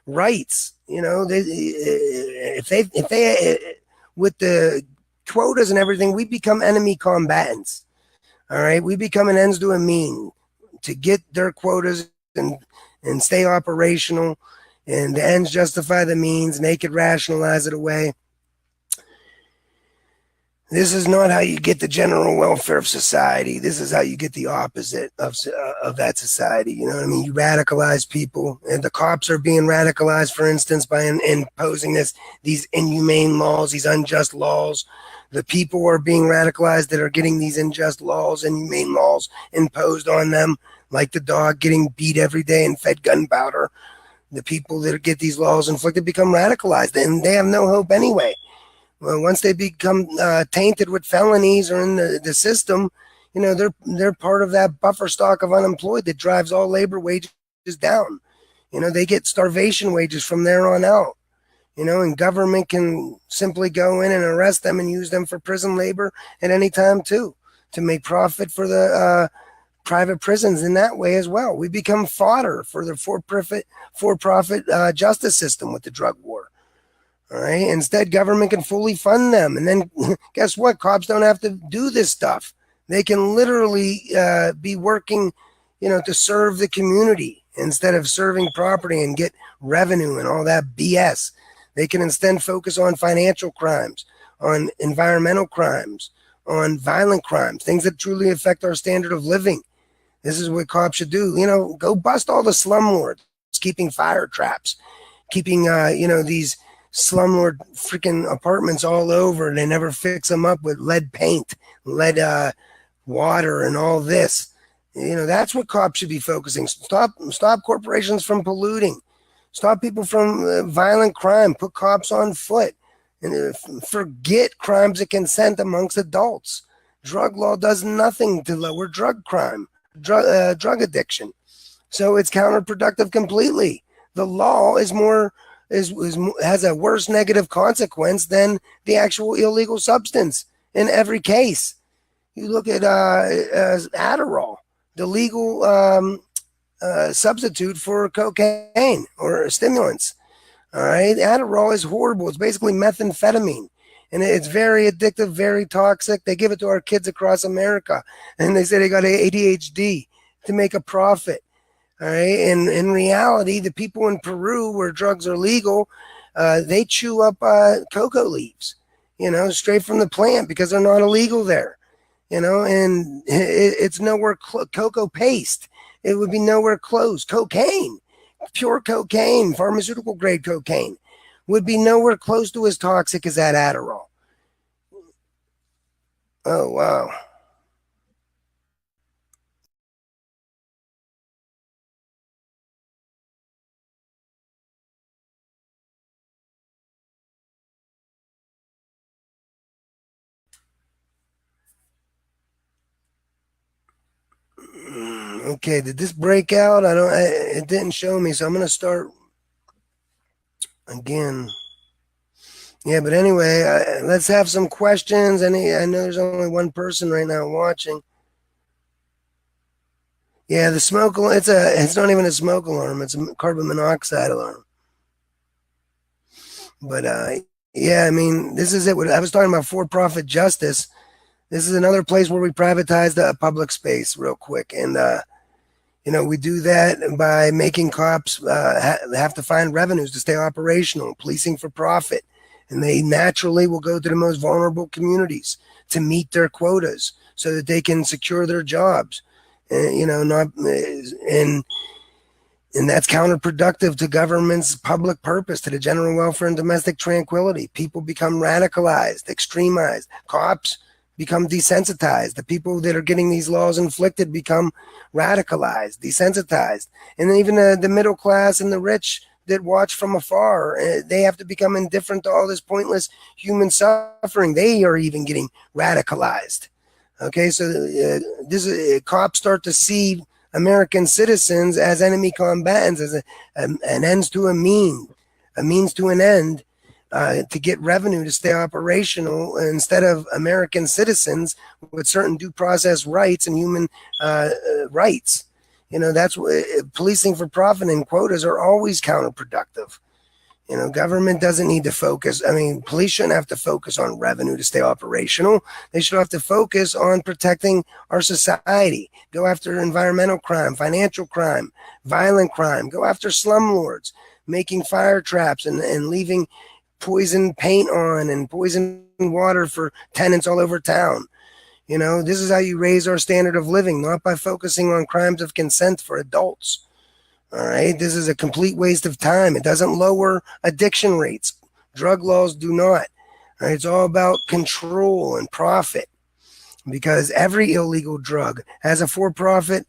rights. If they with the quotas and everything, we become enemy combatants. All right, we become an ends to a mean to get their quotas and stay operational. And the ends justify the means, and they could rationalize it away. This is not how you get the general welfare of society. This is how you get the opposite of that society. You know what I mean? You radicalize people, and the cops are being radicalized, for instance, by imposing these inhumane laws, these unjust laws. The people are being radicalized that are getting these unjust laws, inhumane laws imposed on them. like the dog getting beat every day and fed gunpowder. The people that get these laws inflicted become radicalized, and they have no hope anyway. Well, once they become tainted with felonies or in the system, they're part of that buffer stock of unemployed that drives all labor wages down. They get starvation wages from there on out. And government can simply go in and arrest them and use them for prison labor at any time too, to make profit for the private prisons in that way as well. We become fodder for the for-profit justice system with the drug war. All right. Instead, government can fully fund them. And then guess what? Cops don't have to do this stuff. They can literally be working, to serve the community instead of serving property and get revenue and all that BS. They can instead focus on financial crimes, on environmental crimes, on violent crimes, things that truly affect our standard of living. This is what cops should do. Go bust all the slumlords, keeping fire traps, keeping, these slumlord freaking apartments all over. They never fix them up with lead paint, lead water, and all this. That's what cops should be focusing. Stop corporations from polluting. Stop people from violent crime. Put cops on foot. And forget crimes of consent amongst adults. Drug law does nothing to lower drug crime, drug addiction. So it's counterproductive completely. The law is has a worse negative consequence than the actual illegal substance in every case. You look at Adderall, the legal substitute for cocaine or stimulants. All right. Adderall is horrible. It's basically methamphetamine, and it's very addictive, very toxic. They give it to our kids across America, and they say they got ADHD to make a profit. All right. And in reality, the people in Peru where drugs are legal, they chew up cocoa leaves, straight from the plant because they're not illegal there, and it's nowhere cocoa paste. It would be nowhere close. Cocaine, pure cocaine, pharmaceutical grade cocaine would be nowhere close to as toxic as that Adderall. Oh, wow. Okay, did this break out? It didn't show me, so I'm going to start again. Yeah, but anyway, let's have some questions. I know there's only one person right now watching. Yeah, the smoke, it's not even a smoke alarm. It's a carbon monoxide alarm. But yeah, I mean, this is it. I was talking about for-profit justice. This is another place where we privatize the public space real quick. And, we do that by making cops have to find revenues to stay operational, policing for profit. And they naturally will go to the most vulnerable communities to meet their quotas so that they can secure their jobs. And that's counterproductive to government's public purpose, to the general welfare and domestic tranquility. People become radicalized, extremized. Cops become desensitized. The people that are getting these laws inflicted become radicalized, desensitized. And then even the middle class and the rich that watch from afar, they have to become indifferent to all this pointless human suffering. They are even getting radicalized. Okay, so cops start to see American citizens as enemy combatants, as an ends to a means to an end, to get revenue to stay operational, instead of American citizens with certain due process rights and human rights. That's what policing for profit and quotas are always counterproductive. Government doesn't need to focus. I mean, police shouldn't have to focus on revenue to stay operational. They should have to focus on protecting our society. Go after environmental crime, financial crime, violent crime. Go after slumlords, making fire traps and leaving poison paint on and poison water for tenants all over town. This is how you raise our standard of living, not by focusing on crimes of consent for adults. All right. This is a complete waste of time. It doesn't lower addiction rates. Drug laws do not. All right? It's all about control and profit. because every illegal drug has a for-profit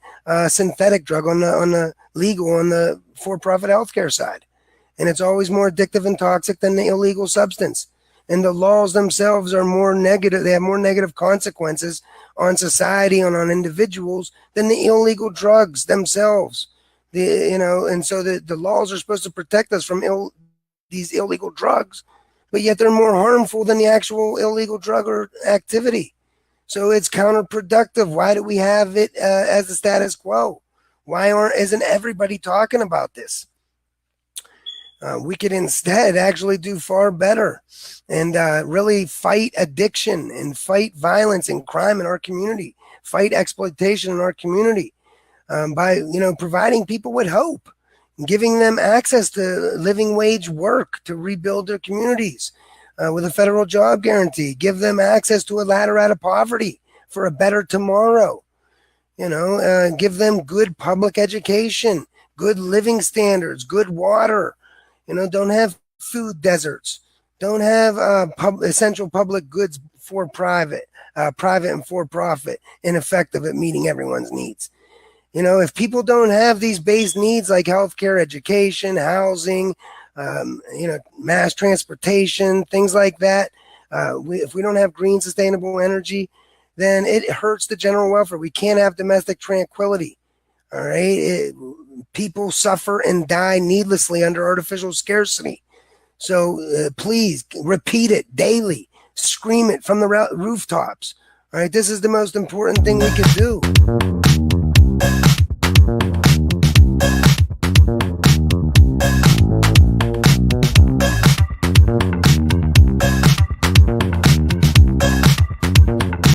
synthetic drug on the legal on the for-profit healthcare side, and it's always more addictive and toxic than the illegal substance. And the laws themselves are more negative. They have more negative consequences on society and on individuals than the illegal drugs themselves. And so the laws are supposed to protect us from these illegal drugs, but yet they're more harmful than the actual illegal drug or activity. So it's counterproductive. Why do we have it as the status quo? Why isn't everybody talking about this? We could instead actually do far better and really fight addiction and fight violence and crime in our community, fight exploitation in our community by providing people with hope, giving them access to living wage work to rebuild their communities with a federal job guarantee, give them access to a ladder out of poverty for a better tomorrow, give them good public education, good living standards, good water. Don't have food deserts. Don't have essential public goods for private and for profit, ineffective at meeting everyone's needs. If people don't have these base needs like healthcare, education, housing, mass transportation, things like that, if we don't have green, sustainable energy, then it hurts the general welfare. We can't have domestic tranquility. All right. People suffer and die needlessly under artificial scarcity. So please repeat it daily. Scream it from the rooftops. All right. This is the most important thing we can do.